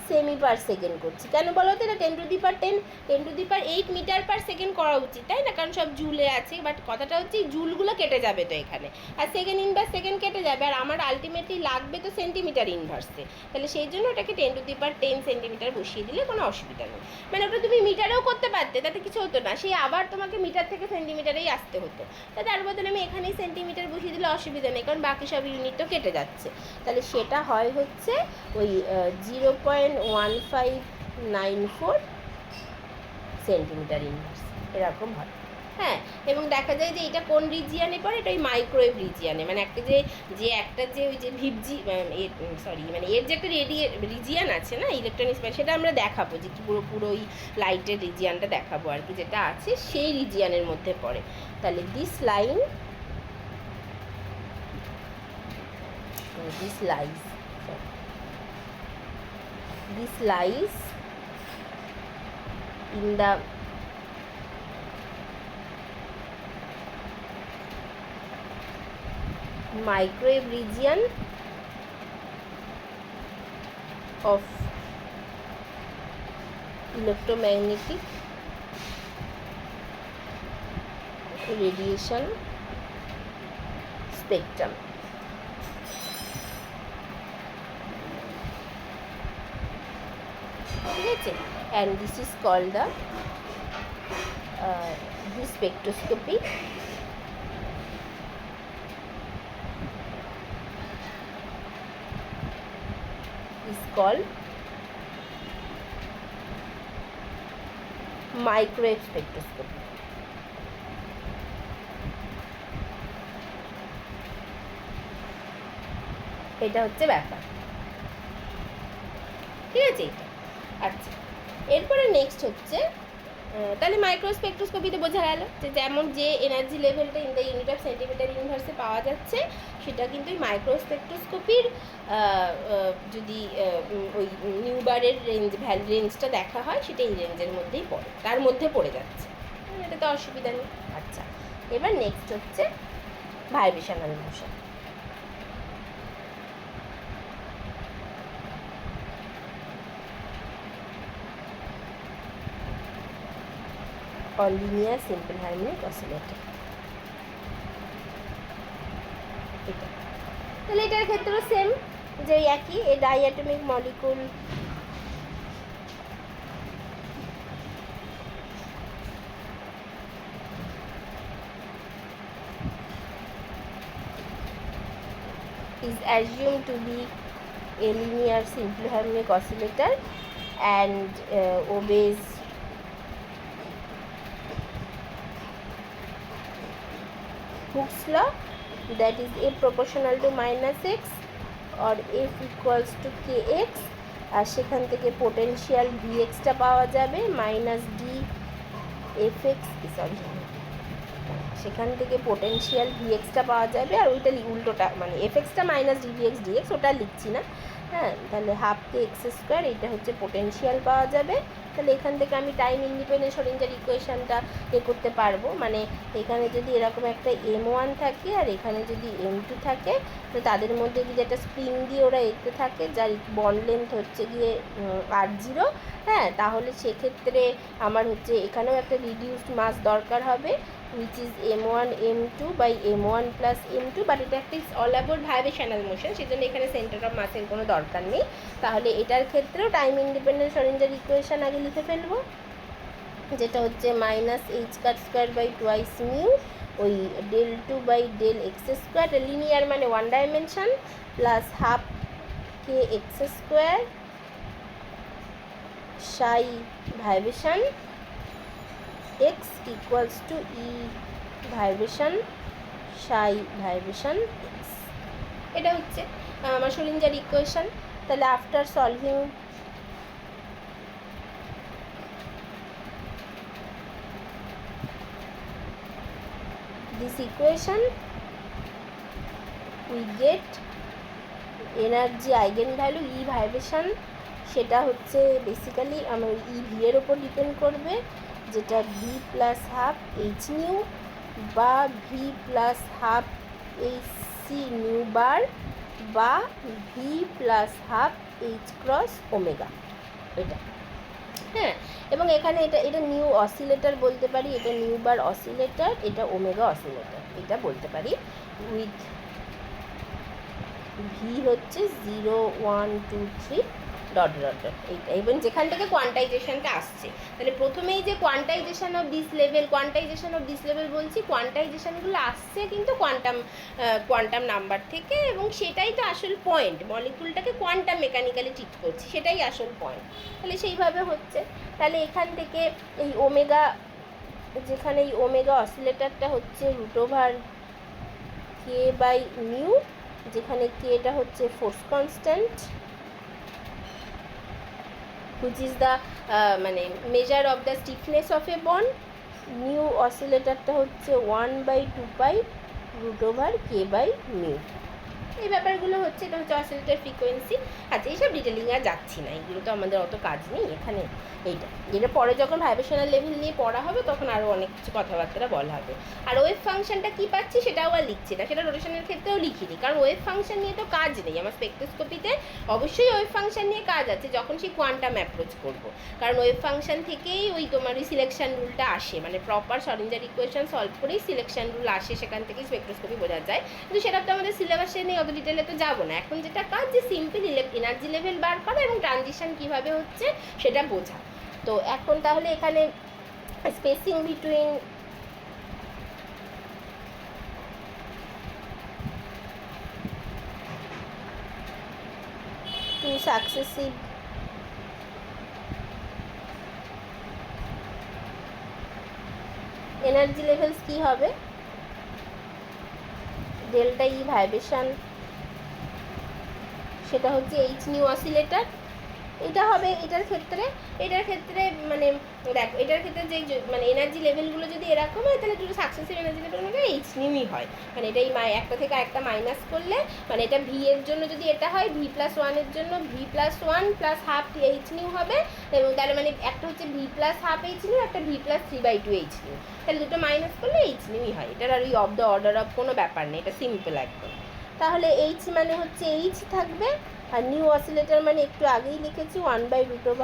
Speaker 1: সেমি পার সেকেন্ড করছি। কেন বলো তো, এটা 10⁻8 মিটার পার সেকেন্ড করা উচিত, তাই না? কারণ সব জুলে আছে, বাট কথাটা হচ্ছে জুলগুলো কেটে যাবে তো এখানে, আর সেকেন্ড ইনভার্স সেকেন্ড কেটে যাবে, আর আমার আলটিমেটলি লাগবে তো সেন্টিমিটার ইনভার্সে। তাহলে সেই জন্য ওটাকে 10⁻10 সেন্টিমিটার বসিয়ে দিলে কোনো অসুবিধা নেই। মানে ওটা তুমি মিটারেও করতে পারতে, তাতে কিছু হতো না, সেই আবার তোমাকে মিটার থেকে সেন্টিমিটারেই আসতে হতো। তার বদলে আমি এখানেই সেন্টিমিটার বসিয়ে দিলে অসুবিধা নেই, কারণ বাকি সব ইউনিট তো কেটে যাচ্ছে। তাহলে সেটা হয় হচ্ছে ওই 0.1594 সেন্টিমিটার ইনভার্স এরকম হয়। হ্যাঁ, এবং দেখা যায় যে এটা কোন রিজিয়ানে পড়ে, এটা ওই মাইক্রোওয়েভ রিজিয়ানে, মানে একটা যে ওই যে ভিপজি সরি মানে এর যে একটা রিজিয়ান আছে না ইলেকট্রনিক্স, সেটা আমরা দেখাবো যে কি পুরো ওই লাইটের রিজিয়ানটা দেখাবো আর কি, যেটা আছে সেই রিজিয়ানের মধ্যে পড়ে। তাহলে this lies in the microwave region of electromagnetic radiation spectrum. ঠিক আছে, and this is called the this spectroscopy is called microwave spectroscopy. এটা হচ্ছে ব্যাপার, ঠিক আছে এটা। আচ্ছা, এরপরে নেক্সট হচ্ছে তাহলে মাইক্রোস্পেকট্রোস্কোপিতে বোঝা গেল যে যেমন যে এনার্জি লেভেলটা in the unit of centimetre ইউনিভার্সে পাওয়া যাচ্ছে, সেটা কিন্তু ওই মাইক্রোস্পেকট্রোস্কোপির যদি ওই নিউবারের রেঞ্জটা দেখা হয়, সেটা এই রেঞ্জের মধ্যেই পড়ে, তার মধ্যে পড়ে যাচ্ছে, এটা তো অসুবিধা নেই। আচ্ছা, এবার নেক্সট হচ্ছে vibrational motion. or linear simple harmonic oscillator। এটা তাহলে এটার ক্ষেত্রেও সেম, যে একই এই ডাইঅ্যাটমিক molecule is assumed to be a linear simple harmonic oscillator and obeys Hooke's law, that is F proportional to -x or F equals to kx, আর সেখান থেকে potential Vxটা পাওয়া যাবে -d fx, সরি সেখান থেকে পোটেনশিয়াল Vxটা পাওয়া যাবে, আর ওইটা উল্টোটা মানে fxটা -dVx ওটা লিখছি না, হ্যাঁ, তাহলে হাফ কে এক্স স্কোয়ার, এটা হচ্ছে পোটেনশিয়াল পাওয়া যাবে। তাহলে এখান থেকে আমি টাইম ইন্ডিপেন্ডেন্ট শ্রোডিঞ্জার ইকুয়েশনটা করতে পারবো, মানে এখানে যদি এরকম একটা M1 থাকে আর এখানে যদি M2 থাকে, তো তাদের মধ্যে যদি একটা স্প্রিং দিয়ে ওরা এতে থাকে, যার বন্ড লেন্থ হচ্ছে গিয়ে R0, হ্যাঁ, তাহলে সেক্ষেত্রে আমার হচ্ছে এখানেও একটা রিডিউসড মাস দরকার হবে, which is M1 M2 by M1 plus M2, but এটা একটা অল অ্যাবাউট ভাইব্রেশনাল মোশন, সেজন্য এখানে সেন্টার অফ মাসের কোনো দরকার নেই। তাহলে এটার ক্ষেত্রেও টাইম ইন্ডিপেন্ডেন্ট শ্রোডিঞ্জার ইকুয়েশন আগে লিখে ফেলবো, যেটা হচ্ছে -h² μ ওই del2 by del x², linear মানে one dimension, plus half K x² psi vibration x equals to e vibration psi vibration x। এটা হচ্ছে আমার শ্রোডিঞ্জার ইকুয়েশন। তাহলে after solving this equation we get energy eigen value E vibration, সেটা হচ্ছে basically আমার E V এর ওপর depend করবে, যেটা V plus half H nu বা V plus half H C nu bar বা V plus half H cross omega, এটা, হ্যাঁ। এবং এখানে এটা নিউ অসিলেটর বলতে পারি, এটা নিউ বার অসিলেটর, এটা ওমেগা অসিলেটর, এটা বলতে পারি উইথ ভি হচ্ছে 0 1 2 3 ... এইটা, এবং যেখান থেকে কোয়ান্টাইজেশনটা আসছে। তাহলে প্রথমেই যে কোয়ান্টাইজেশন অফ দিস লেভেল বলছি, কোয়ান্টাইজেশনগুলো আসছে কিন্তু কোয়ান্টাম নাম্বার থেকে, এবং সেটাই তো আসল পয়েন্ট, মলিকুলটাকে কোয়ান্টাম মেকানিক্যালি ট্রিট করছি, সেটাই আসল পয়েন্ট। তাহলে সেইভাবে হচ্ছে। তাহলে এখান থেকে এই ওমেগা যেখানে এই ওমেগা অসিলেটরটা হচ্ছে √k/μ, যেখানে কেটা হচ্ছে force constant, which is the মানে measure of the stiffness of a bond. Mu অসিলেটরটা হচ্ছে 1/2π√k/μ। এই ব্যাপারগুলো হচ্ছে, এটা হচ্ছে অসিলেটর ফ্রিকোয়েন্সি। আচ্ছা, এইসব ডিটেলিং আর যাচ্ছি না, এগুলো তো আমাদের অত কাজ নেই এখানে। এইটা যেটা পরে যখন ভাইব্রেশনাল লেভেল নিয়ে পড়া হবে তখন আরও অনেক কিছু কথাবার্তা বলা হবে। আর ওয়েভ ফাংশনটা কী পাচ্ছি সেটাও আর লিখছি না, সেটা রোটেশনের ক্ষেত্রেও লিখিনি, কারণ ওয়েভ ফাংশন নিয়ে তো কাজ নেই আমার স্পেকট্রোস্কোপিতে। অবশ্যই ওয়েভ ফাংশন নিয়ে কাজ আছে যখন সেই কোয়ান্টাম অ্যাপ্রোচ করব, কারণ ওয়েভ ফাংশন থেকেই ওই তোমার ওই সিলেকশন রুলটা আসে, মানে প্রপার শর্ডিঞ্জার ইকুয়েশন সলভ করেই সিলেকশন রুল আসে, সেখান থেকেই স্পেকট্রোস্কোপি বোঝা যায়। কিন্তু সেটা তো আমাদের সিলেবাসে নেই, অত ডিটেলে তো যাবো না। এখন যেটা কাজ যে সিম্পল এনার্জি লেভেল বার করা এবং ট্রানজিশন কীভাবে হচ্ছে সেটা বোঝা। তো এখন তাহলে এখানে spacing between two successive energy levels কী হবে? ডেল্টা ই ভাইব্রেশন, সেটা হচ্ছে এইচ নিউ অসিলেটর। এটা হবে এটার ক্ষেত্রে মানে দেখো, এটার ক্ষেত্রে যে মানে এনার্জি লেভেলগুলো যদি এরকম হয় তাহলে দুটো সাকসেসিভ এনার্জি লেভেল মানে এইচ নিউই হয়। মানে এটাই একটা থেকে একটা মাইনাস করলে, মানে এটা ভি এর জন্য যদি এটা হয় v+1 জন্য v+1 + ½ এইচ নিউ হবে, এবং তাহলে মানে একটা হচ্ছে v+½ এইচ নিউ, একটা v+3/2 এইচ নিউ, তাহলে দুটো মাইনাস করলে এইচ নিউই হয়। এটার আর ওই অফ দ্য অর্ডার অফ কোনো ব্যাপার নেই, এটা সিম্পল একদম। তাহলে এইচ মানে হচ্ছে এইচ থাকবে, আর নিউ অসিলেটর মানে একটু আগেই লিখেছি 1/√k/μ।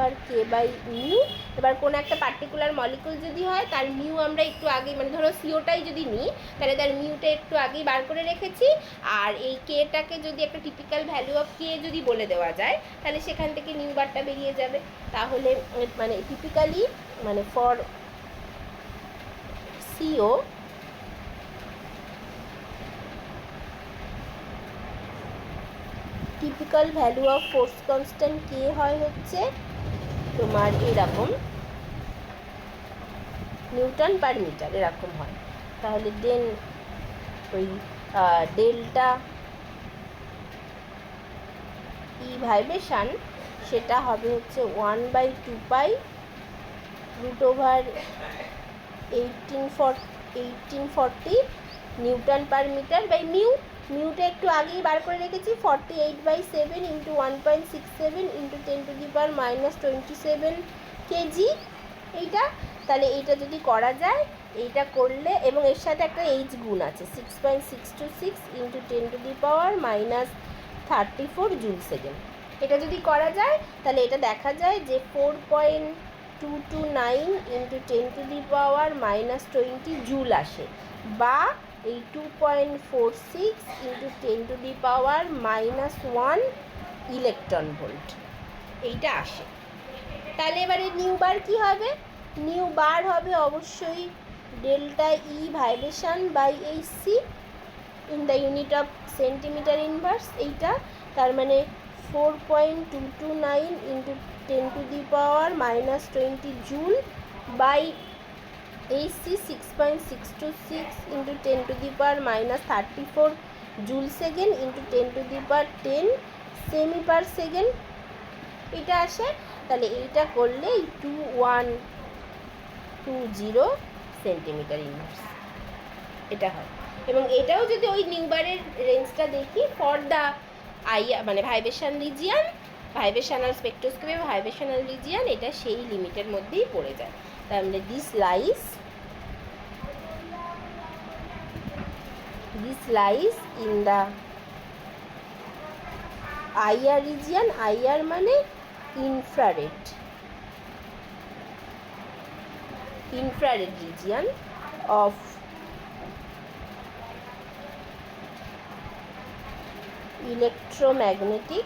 Speaker 1: এবার কোনো একটা পার্টিকুলার মলিকুল যদি হয় তার মিউ আমরা একটু আগে, মানে ধরো সিওটাই যদি নিই তাহলে তার মিউটা একটু আগেই বার করে রেখেছি, আর এই কেটাকে যদি একটা টিপিক্যাল ভ্যালু অফ কে যদি বলে দেওয়া যায় তাহলে সেখান থেকে নিউ বারটা বেরিয়ে যাবে। তাহলে মানে টিপিক্যালি মানে for CO typical value of force constant K হয় হচ্ছে তোমার এরকম নিউটন/মিটার এরকম হয়। তাহলে দেন ওই ডেল্টা ই ভাইব্রেশন সেটা হবে হচ্ছে 1/2π√1840 নিউটন/মিটার/মিউ। মিউটা একটু আগেই বার করে রেখেছি 48/7 × 1.67 × 10⁻27 কেজি এইটা। তাহলে এইটা যদি করা যায়, এইটা করলে, এবং এর সাথে একটা এইচ গুণ আছে 6.626 × 10⁻34 জুল সেকেন্ড। এটা যদি করা যায় তাহলে এটা দেখা যায় যে 4.229 × 10⁻20 জুল আসে, বা এই 2.46 × 10⁻1 ইলেকট্রন ভোল্ট এইটা আসে। তাহলে এবারে নিউ বার কী হবে? নিউ বার হবে অবশ্যই delta E vibration by H C in the unit of centimetre inverse. এইটা তার মানে 4.229 × 10⁻20 joule by H C 6.626 × 10⁻34 joule second × 10⁻10 সেমি/সেকেন্ড এটা আসে। তাহলে এইটা করলে 2120 সেন্টিমিটার ইনভার্স এটা হয়। এবং এটাও যদি ওই নিউবারের রেঞ্জটা দেখি ফর দ্য মানে ভাইব্রেশন রিজিয়ান, ভাইব্রেশনাল স্পেকট্রোস্কোপি বা ভাইব্রেশনাল রিজিয়ান, এটা সেই লিমিটের মধ্যেই পড়ে যায়। তার মানে this lies in the IR region. IR মানে infrared region of electromagnetic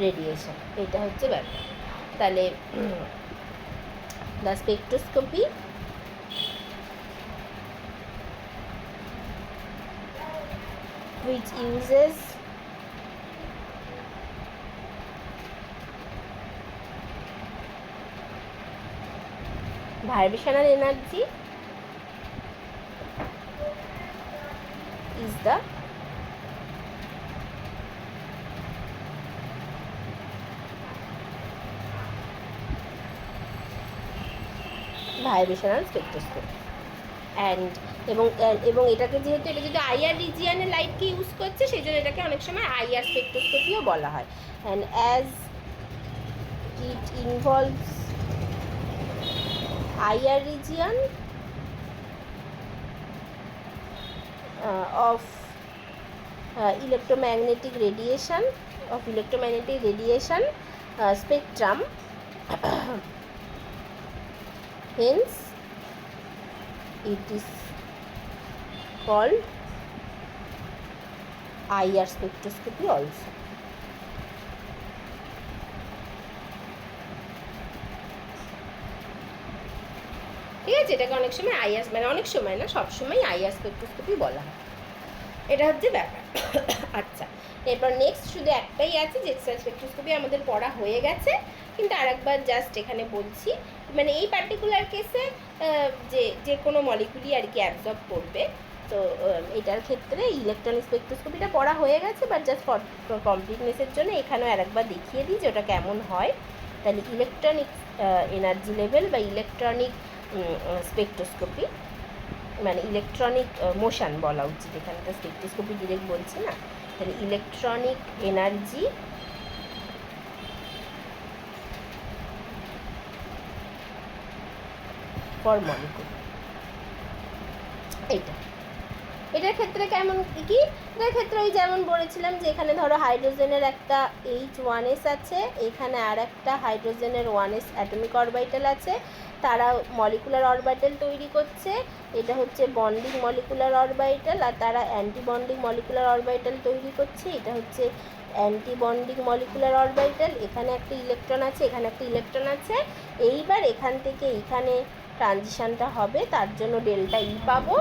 Speaker 1: radiation. এটা হচ্ছে ব্যাপার। তাহলে the spectroscopy which uses vibrational energy is the vibrational spectroscopy and এবং এটাকে যেহেতু এটা যদি আইআর রিজিয়ানের লাইটকে ইউজ করছে সেই জন্য এটাকে অনেক সময় আইআর স্পেকট্রোস্কোপিও বলা হয়। And as it involves IR region of electromagnetic radiation spectrum hence it is called IR spectroscopy also. ঠিক আছে, এটাকে অনেক সময় আইআর মানে অনেক সময় না সব সময় আইআর স্পেকট্রোস্কোপি বলা হয়। এটা হচ্ছে ব্যাপার। আচ্ছা, এরপর নেক্সট শুধু একটাই আছে যে এক্স রে স্পেকট্রোস্কোপি আমাদের পড়া হয়ে গেছে, কিন্তু আরেকবার জাস্ট এখানে বলছি, মানে এই পার্টিকুলার কেসে যে কোনো মলিকুলই আর কি অ্যাবজর্ব করবে। তো এটার ক্ষেত্রে ইলেকট্রনিক স্পেকট্রোস্কোপিটা পড়া হয়ে গেছে, বাট জাস্ট ফর কমপ্লিটনেসের জন্য এখানেও আরেকবার দেখিয়ে দিই যে ওটা কেমন হয়। তাহলে ইলেকট্রনিক এনার্জি লেভেল বা ইলেকট্রনিক স্পেকট্রোস্কোপি মানে ইলেকট্রনিক মোশন বলা উচিত, এখানে তো স্পেকট্রোস্কোপি ডিরেক্ট বলছে না। তাহলে ইলেকট্রনিক এনার্জি ফর মলিকুল, এটার ক্ষেত্রে কেমন কি, এটার ক্ষেত্রে ওই যেমন বলেছিলাম যে এখানে ধরো হাইড্রোজেনের একটা H1s আছে, এখানে আর একটা হাইড্রোজেনের 1s অ্যাটমিক অরবিটাল আছে, তারা মলিকুলার অরবিটাল তৈরি করছে, এটা হচ্ছে বন্ডিং মলিকুলার অরবিটাল, আর তারা অ্যান্টি বন্ডিং মলিকুলার অরবিটাল তৈরি করছে, এটা হচ্ছে অ্যান্টি বন্ডিং মলিকুলার অরবিটাল। এখানে একটা ইলেকট্রন আছে, এখানে একটা ইলেকট্রন আছে। এইবার এখান থেকে এইখানে ট্রানজিশানটা হবে, তার জন্য ডেল্টা ই পাবো,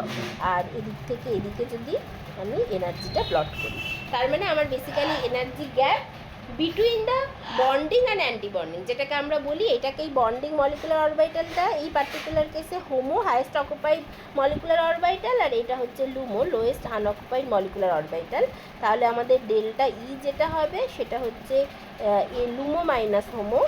Speaker 1: আর এদিক থেকে এদিকে যদি আমি এনার্জিটা প্লট করি, তার মানে আমার basically energy gap between the bonding and anti bonding, যেটাকে আমরা বলি এটাকেই বন্ডিং মলিকুলার অরবিটালটা এই পার্টিকুলার কেসে HOMO highest occupied molecular orbital, আর এটা হচ্ছে LUMO lowest unoccupied molecular orbital. তাহলে আমাদের ডেল্টা ই যেটা হবে সেটা হচ্ছে এ লুমো মাইনাস হোমো,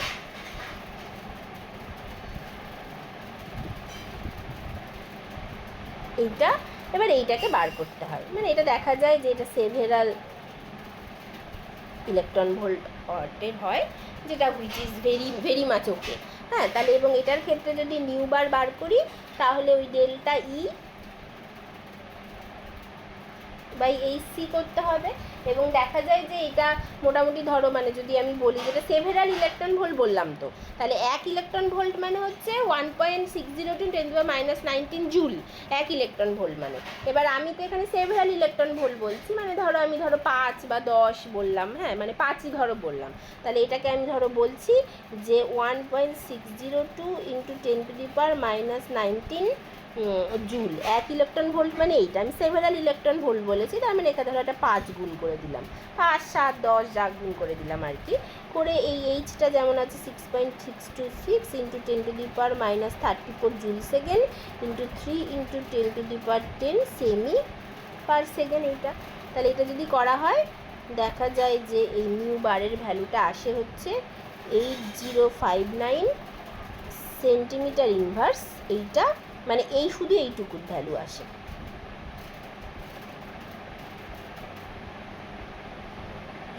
Speaker 1: এইটা এবার এইটাকে বার করতে হয়। মানে এটা দেখা যায় যে এটা সেভেরাল ইলেকট্রন ভোল্টের হয়, যেটা which is very much okay. হ্যাঁ, তাহলে এবং এটার ক্ষেত্রে যদি নিউ বার করি তাহলে ওই ডেল্টা ই বাই HC করতে হবে, এবং দেখা যায় যে এটা মোটামুটি ধরো মানে যদি আমি বলি যেটা সেভেরাল ইলেকট্রন ভোল্ট বললাম, তো তাহলে 1 ইলেকট্রন ভোল্ট মানে হচ্ছে 1.602 × 10⁻19 জুল, 1 ইলেকট্রন ভোল্ট মানে। এবার আমি তো এখানে সেভেরাল ইলেকট্রন ভোল্ট বলছি, মানে ধরো আমি 5 বা 10 বললাম, হ্যাঁ মানে 5ই ধরো বললাম, তাহলে এটাকে আমি ধরো বলছি যে 1.602 × 10⁻19 জুল, 1 ইলেকট্রন ভোল্ট মানে এইটা। আমি সেভেরাল ইলেকট্রন ভোল্ট বলেছি, তার মানে এখানে ধরো একটা 5 গুণ করে দিলাম, 5, 7, 10 যা গুণ করে দিলাম আর কি, করে এই এইচটা যেমন আছে 6.626 × 10⁻34 জুল সেকেন্ড ইন্টু 3 × 10⁻10 সেমি পার সেকেন্ড এইটা। তাহলে এটা যদি করা হয় দেখা যায় যে এই নিউ বারের ভ্যালুটা আসে হচ্ছে 8059 সেন্টিমিটার ইনভার্স, এইটা মানে এই শুধু এইটুকুর ভ্যালু আসে।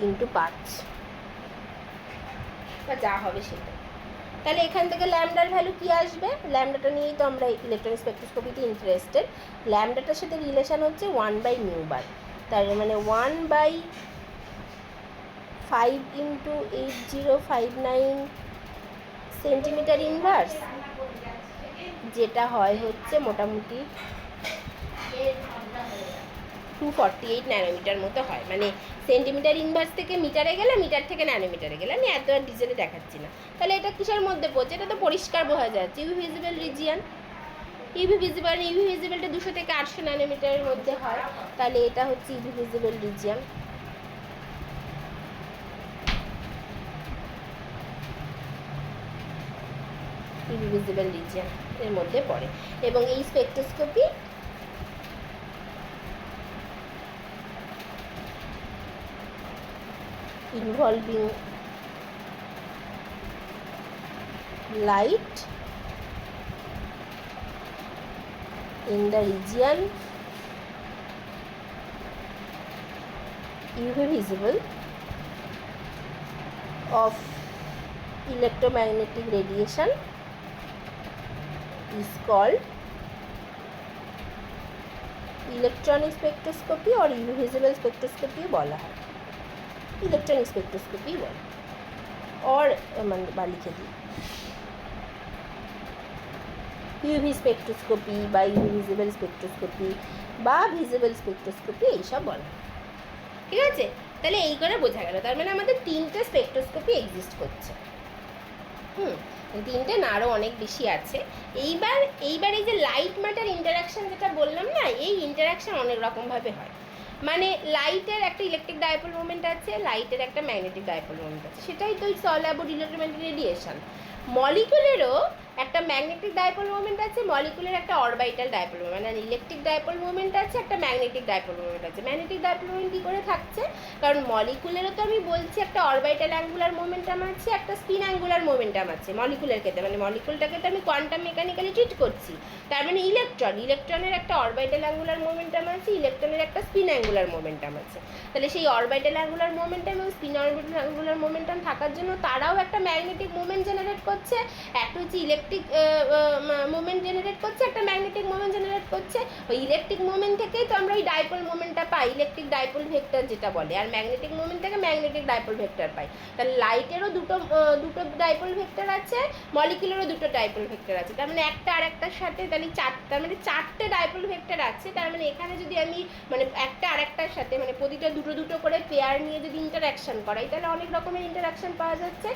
Speaker 1: ইন্টু 5 বা যা হবে সেটা। তাহলে এখান থেকে ল্যামডার ভ্যালু কি আসবে, ল্যামডাটা নিয়েই তো আমরা ইলেকট্রনিক স্পেকট্রোস্কোপিতে ইন্টারেস্টেড। ল্যামডাটার সাথে রিলেশন হচ্ছে 1/μ, তার মানে 1/5 × 8059 সেন্টিমিটার ইনভার্স, যেটা হয় হচ্ছে মোটামুটি 248 ন্যানোমিটার মতো হয়। মানে সেন্টিমিটার ইনভার্স থেকে মিটারে গেলে, মিটার থেকে ন্যানোমিটারে গেলে, আমি এত আর ডিটেলে দেখাচ্ছি না। তাহলে এটা কিসের মধ্যে পড়ছে, এটা তো পরিষ্কার বোঝা যাচ্ছে ইউভি ভিজিবল রিজিয়ান। ইউভি ভিজিবলটা 200 থেকে 800 ন্যানোমিটারের মধ্যে হয়, তাহলে এটা হচ্ছে UV visible region. UV visible region এর মধ্যে পড়ে। এবং এই spectroscopy involving light in the region UV visible of electromagnetic radiation is called electronic spectroscopy or UV visible spectroscopy বলা হয়, ইলেকট্রনিক স্পেকট্রোস্কোপি বলে। और মানে বা লিখে দিই ইউভি স্পেকট্রোস্কোপি বা ইউভি ভিজিবল স্পেকট্রোস্কোপি বা ভিজিবল স্পেকট্রোস্কোপি এইসব বলা হয়। ঠিক আছে, তাহলে এই করে বোঝা গেল। তার মানে আমাদের 3টে স্পেকট্রোস্কোপি এক্সিস্ট করছে। তিনটে না, আরও অনেক বেশি আছে। এইবার এই যে লাইট ম্যাটার ইন্টারাকশান যেটা বললাম না, এই ইন্টারাকশান অনেক রকমভাবে হয়। মানে লাইটের একটা ইলেকট্রিক ডাইপোল মোমেন্ট আছে, লাইটের একটা ম্যাগনেটিক ডাইপোল মোমেন্ট আছে, সেটাই তো it's all about electromagnetic radiation. মলিকুলেরও একটা ম্যাগনেটিক ডাইপোল মোমেন্ট আছে, মলিকুলের একটা অরবিটাল ডাইপোল মোমেন্ট, মানে ইলেকট্রিক ডাইপোল মোমেন্ট আছে, একটা ম্যাগনেটিক ডাইপোল মোমেন্ট আছে। ম্যাগনেটিক ডাইপোল মোমেন্ট কী করে থাকছে? কারণ মলিকুলেরও তো আমি বলছি একটা অরবিটাল অ্যাঙ্গুলার মোমেন্টাম আছে, একটা স্পিন অ্যাঙ্গুলার মোমেন্টাম আছে মলিকুলের ক্ষেত্রে। মানে মলিকুলটাকে তো আমি কোয়ান্টাম মেকানিক্যালি ট্রিট করছি। তার মানে ইলেকট্রনের একটা অরবিটাল অ্যাঙ্গুলার মোমেন্টাম আছে, ইলেকট্রনের একটা স্পিন অ্যাঙ্গুলার মোমেন্টাম আছে। তাহলে সেই অরবিটাল অ্যাঙ্গুলার মোমেন্টাম এবং স্পিন অরবিটাল অ্যাঙ্গুলার মোমেন্টাম থাকার জন্য তারাও একটা ম্যাগনেটিক মোমেন্ট জেনারেট করছে, একটা হচ্ছে ইলেকট্রিক মোমেন্ট জেনারেট করছে, একটা ম্যাগনেটিক মোমেন্ট জেনারেট করছে। ওই ইলেকট্রিক মোমেন্ট থেকেই তো আমরা ওই ডাইপোল মোমেন্টটা পাই, ইলেকট্রিক ডাইপোল ভেক্টর যেটা বলে, আর ম্যাগনেটিক মোমেন্ট থেকে ম্যাগনেটিক ডাইপোল ভেক্টর পাই। তাহলে লাইটেরও দুটো ডাইপোল ভেক্টর আছে, মলিকুলেরও দুটো ডাইপোল ভেক্টর আছে। তার মানে একটা আর একটার সাথে তাহলে তার মানে 4টে ডাইপোল ভেক্টর আছে। তার মানে এখানে যদি আমি মানে একটা আর একটার সাথে মানে প্রতিটা দুটো করে পেয়ার নিয়ে যদি ইন্টারাকশান করাই, তাহলে অনেক রকমের ইন্টারাকশান পাওয়া যাচ্ছে।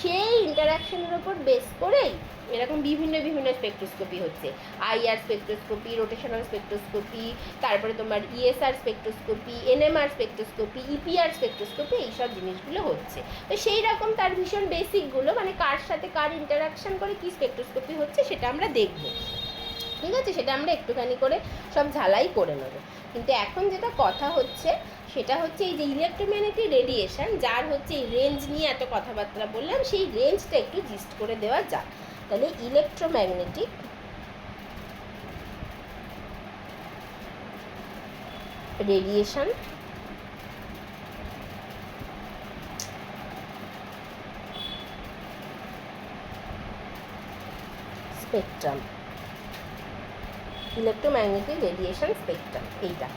Speaker 1: সেই ইন্টারাকশানের ওপর বেস করেই এরকম বিভিন্ন স্পেকট্রোস্কোপি হচ্ছে। আইআর স্পেকট্রোস্কোপি, রোটেশনাল স্পেকট্রোস্কোপি, তারপরে তোমার ESR spectroscopy, NMR spectroscopy, EPR spectroscopy, এইসব জিনিসগুলো হচ্ছে। তো সেই রকম তার ভীষণ বেসিকগুলো মানে কার সাথে কার ইন্টারাকশান করে কী স্পেকট্রোস্কোপি হচ্ছে সেটা আমরা দেখব। ঠিক আছে, সেটা আমরা একটুখানি করে সব ঝালাই করে নেব। কিন্তু এখন যেটা কথা হচ্ছে সেটা হচ্ছে এই যে ইলেকট্রোম্যাগনেটিক রেডিয়েশন, যার হচ্ছে এই রেঞ্জ নিয়ে এত কথাবার্তা বললাম, সেই রেঞ্জটা একটু জিস্ট করে দেওয়া যাক। তাহলে electromagnetic radiation spectrum, electromagnetic radiation spectrum এইটা।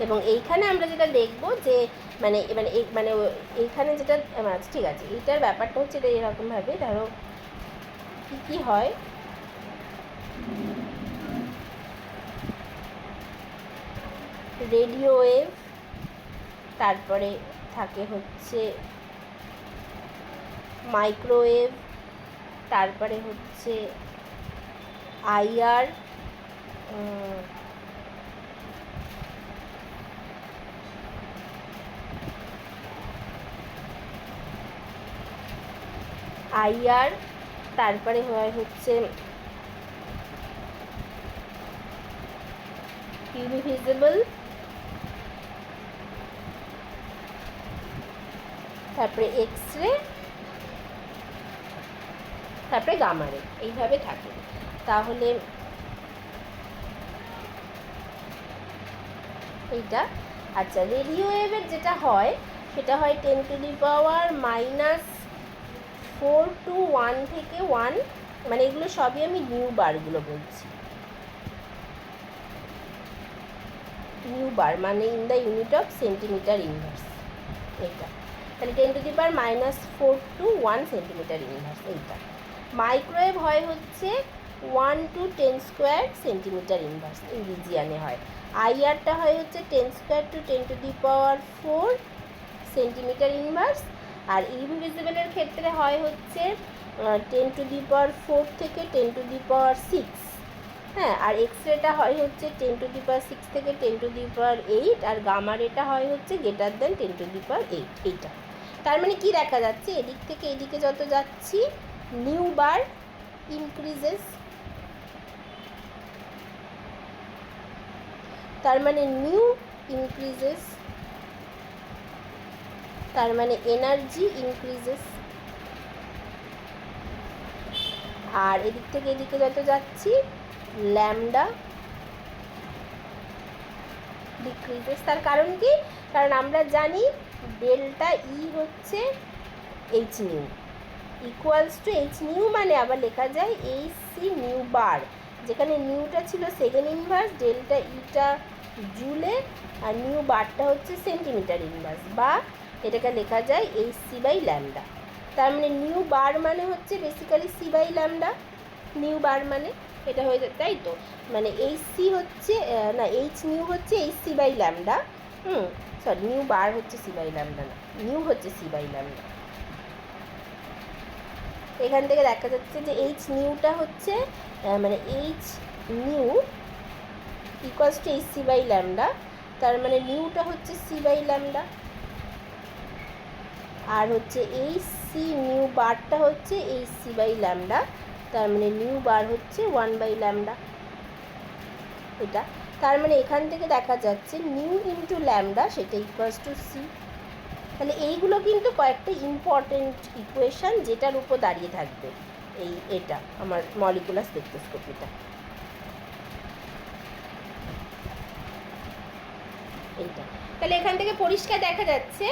Speaker 1: এবং এইখানে আমরা যেটা দেখব যে মানে মানে মানে এইখানে যেটা ঠিক আছে, এইটার ব্যাপারটা হচ্ছে এটা এরকমভাবে, ধরো কী হয়, রেডিও ওয়েভ, তারপরে থাকে হচ্ছে মাইক্রোওয়েভ, তারপরে হচ্ছে আইআর, তারপরে হয় হচ্ছে ইউভি ভিজিবল, তারপরে এক্স রে, তারপরে গামা রে, এইভাবে থাকে। তাহলে এইটা আচ্ছা, রেডিও ওয়েভের যেটা হয় সেটা হয় 10⁻⁻⁴ to 1 থেকে 1, মানে এগুলো সবই আমি নিউ বারগুলো বলছি, নিউ বার মানে in the unit of centimetre inverse. এইটা তাহলে 10⁻⁻⁴ to 1 সেন্টিমিটার ইনভার্স এইটা। মাইক্রোওয়েভ হয় হচ্ছে 1 to 10² সেন্টিমিটার ইনভার্স, এই রিজিয়ানে হয়। আইআরটা হয় হচ্ছে 10² to 10⁴ সেন্টিমিটার ইনভার্স। আর ইউভি ভিজিবলের ক্ষেত্রে হয় হচ্ছে 10⁴ থেকে 10⁶। হ্যাঁ, আর এক্স রেটা হয় হচ্ছে 10⁶ থেকে 10⁸, আর গামা রেটা হয় হচ্ছে গ্রেটার দেন 10⁸। এইটা তার মানে কি দেখা যাচ্ছে, এদিক থেকে এদিকে যত যাচ্ছি নিউ বার ইনক্রিজেস, তার মানে নিউ ইনক্রিজেস, তার মানে এনার্জি ইনক্রিজেস। আর এদিক থেকে এদিকে যত যাচ্ছি ল্যামডা ডিক্রিজেস। তার কারণ কি? কারণ আমরা জানি ডেল্টা ই হচ্ছে H nu, equals to H new, মানে আবার লেখা যায় এইচ সি নিউ বার, যেখানে নিউটা ছিল সেকেন্ড ইনভার্স, ডেল্টা ইটা জুলে, আর নিউ বারটা হচ্ছে সেন্টিমিটার ইনভার্স, বা এটাকে লেখা যায় এইচ সি বাই ল্যামডা। তার মানে নিউ বার মানে হচ্ছে basically C by lambda, nu bar মানে এটা হয়ে যায়, তাই তো? মানে এইচ সি হচ্ছে না, এইচ নিউ হচ্ছে H C by lambda, sorry nu bar হচ্ছে সি বাই ল্যামডা না, নিউ হচ্ছে সি বাই ল্যামডা। এখান থেকে দেখা যাচ্ছে যে এইচ নিউটা হচ্ছে মানে H nu equals to H C by lambda, তার মানে নিউটা হচ্ছে সি বাই ল্যামডা, আর হচ্ছে এইচ সি নিউ বারটা হচ্ছে এইচ সি বাই ল্যামডা, তার মানে নিউ বার হচ্ছে 1 বাই ল্যামডা এটা। তার মানে এখান থেকে দেখা যাচ্ছে নিউ ইন্টু ল্যামডা সেটা ইকুয়ালস টু সি। তাহলে এইগুলো কিন্তু কয়েকটা ইম্পর্টেন্ট ইকুয়েশান যেটার উপর দাঁড়িয়ে থাকবে এটা আমার মলিকুলার স্পেকট্রোস্কোপিটা। এইটা তাহলে এখান থেকে পরিষ্কার দেখা যাচ্ছে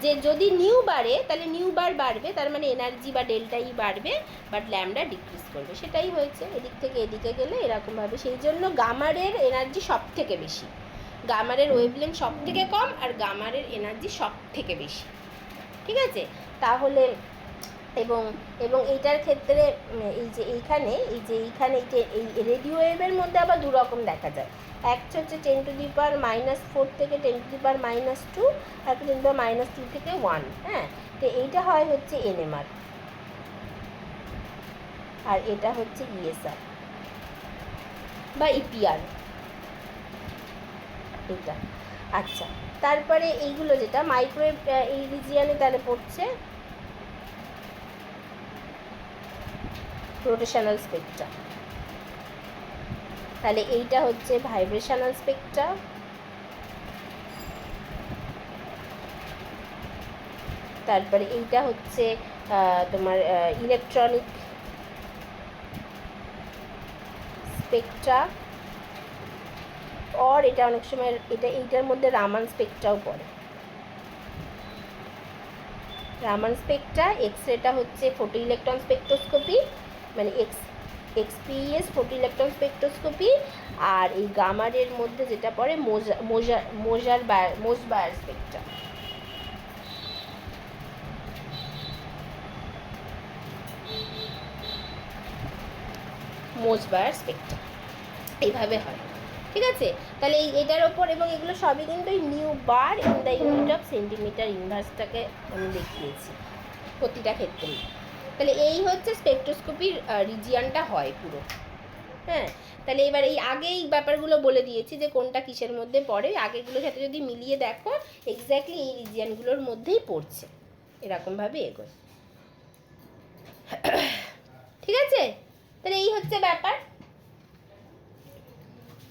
Speaker 1: যে যদি নিউ বাড়ে তাহলে নিউ বার বাড়বে, তার মানে এনার্জি বা ডেল্টা ই বাড়বে, বাট ল্যামডা ডিক্রিজ করবে। সেটাই হয়েছে, এদিক থেকে এদিকে গেলে এরকমভাবে। সেই জন্য গামারের এনার্জি সব থেকে বেশি, গামারের ওয়েভলেন্থ সব থেকে কম, আর গামারের এনার্জি সব থেকে বেশি। ঠিক আছে? তাহলে এবং এবং এইটার ক্ষেত্রে এই যে এইখানে এই রেডিও ওয়েভের মধ্যে আবার দু রকম দেখা যায়। একটা হচ্ছে 10⁻⁻4 থেকে 10⁻⁻2, আর 10⁻2 থেকে 1। হ্যাঁ, তো এইটা হয় হচ্ছে এনএমআর, আর এটা হচ্ছে ইএসআর বা ইপিআর এটা। আচ্ছা, তারপরে এইগুলো যেটা মাইক্রোওয়েভ এই রিজিয়ানে তাহলে পড়ছে রোটেশনাল স্পেকট্রা, তাহলে এইটা হচ্ছে ভাইব্রেশনাল স্পেকট্রা, তারপরে এইটা হচ্ছে তোমার ইলেকট্রনিক স্পেকট্রা, আর এটা অনেক সময় এইটার মধ্যে রামান স্পেকট্রাও পড়ে। রামান স্পেকট্রা, এক্সরেটা হচ্ছে ফোটো ইলেকট্রন স্পেকট্রোস্কোপি, মানে এক্সপিএস ফোটো ইলেকট্রন স্পেকট্রোস্কোপি, আর এই গামারের মধ্যে যেটা পড়ে মোজবায়ার স্পেকট্রা। মোজবায়ার স্পেকট্রা এইভাবে হয়। ঠিক আছে? তাহলে এটার ওপর, এবং এগুলো সবই কিন্তু এই nu bar in the unit of centimetre ইনভার্সটাকে আমি দেখিয়েছি প্রতিটা ক্ষেত্রেই। তাহলে এই হচ্ছে স্পেকট্রোস্কোপির রিজিয়ানটা হয় পুরো। হ্যাঁ, তাহলে এবার এই আগে এই ব্যাপারগুলো বলে দিয়েছি যে কোনটা কিসের মধ্যে পড়ে, আগেগুলোর সাথে যদি মিলিয়ে দেখো এক্স্যাক্টলি এই রিজিয়ানগুলোর মধ্যেই পড়ছে, এরকমভাবে এগোয়। ঠিক আছে? তাহলে এই হচ্ছে ব্যাপার।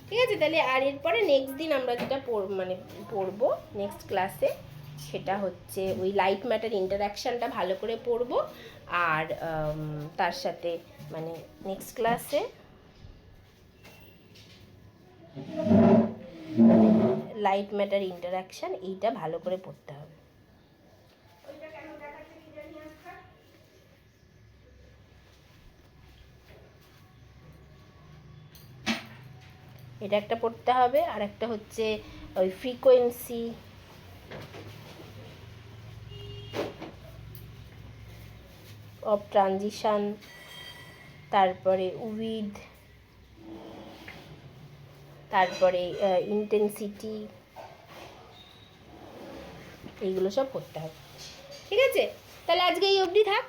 Speaker 1: ঠিক আছে? তাহলে আর এরপরে নেক্সট দিন আমরা যেটা পড়বো নেক্সট ক্লাসে, সেটা হচ্ছে ওই লাইট ম্যাটার ইন্টারাকশানটা ভালো করে পড়বো। আর তার সাথে মানে নেক্সট ক্লাসে লাইট ম্যাটার ইন্টারাকশান এইটা ভালো করে পড়তে হবে। এটা একটা পড়তে হবে, আর একটা হচ্ছে ওই ফ্রিকোয়েন্সি অফ ট্রানজিশন, তারপরে উইথ, তারপরে ইন্টেন্সিটি, এইগুলো সব পড়তে হবে। ঠিক আছে? তাহলে আজকে এই অবধি থাক।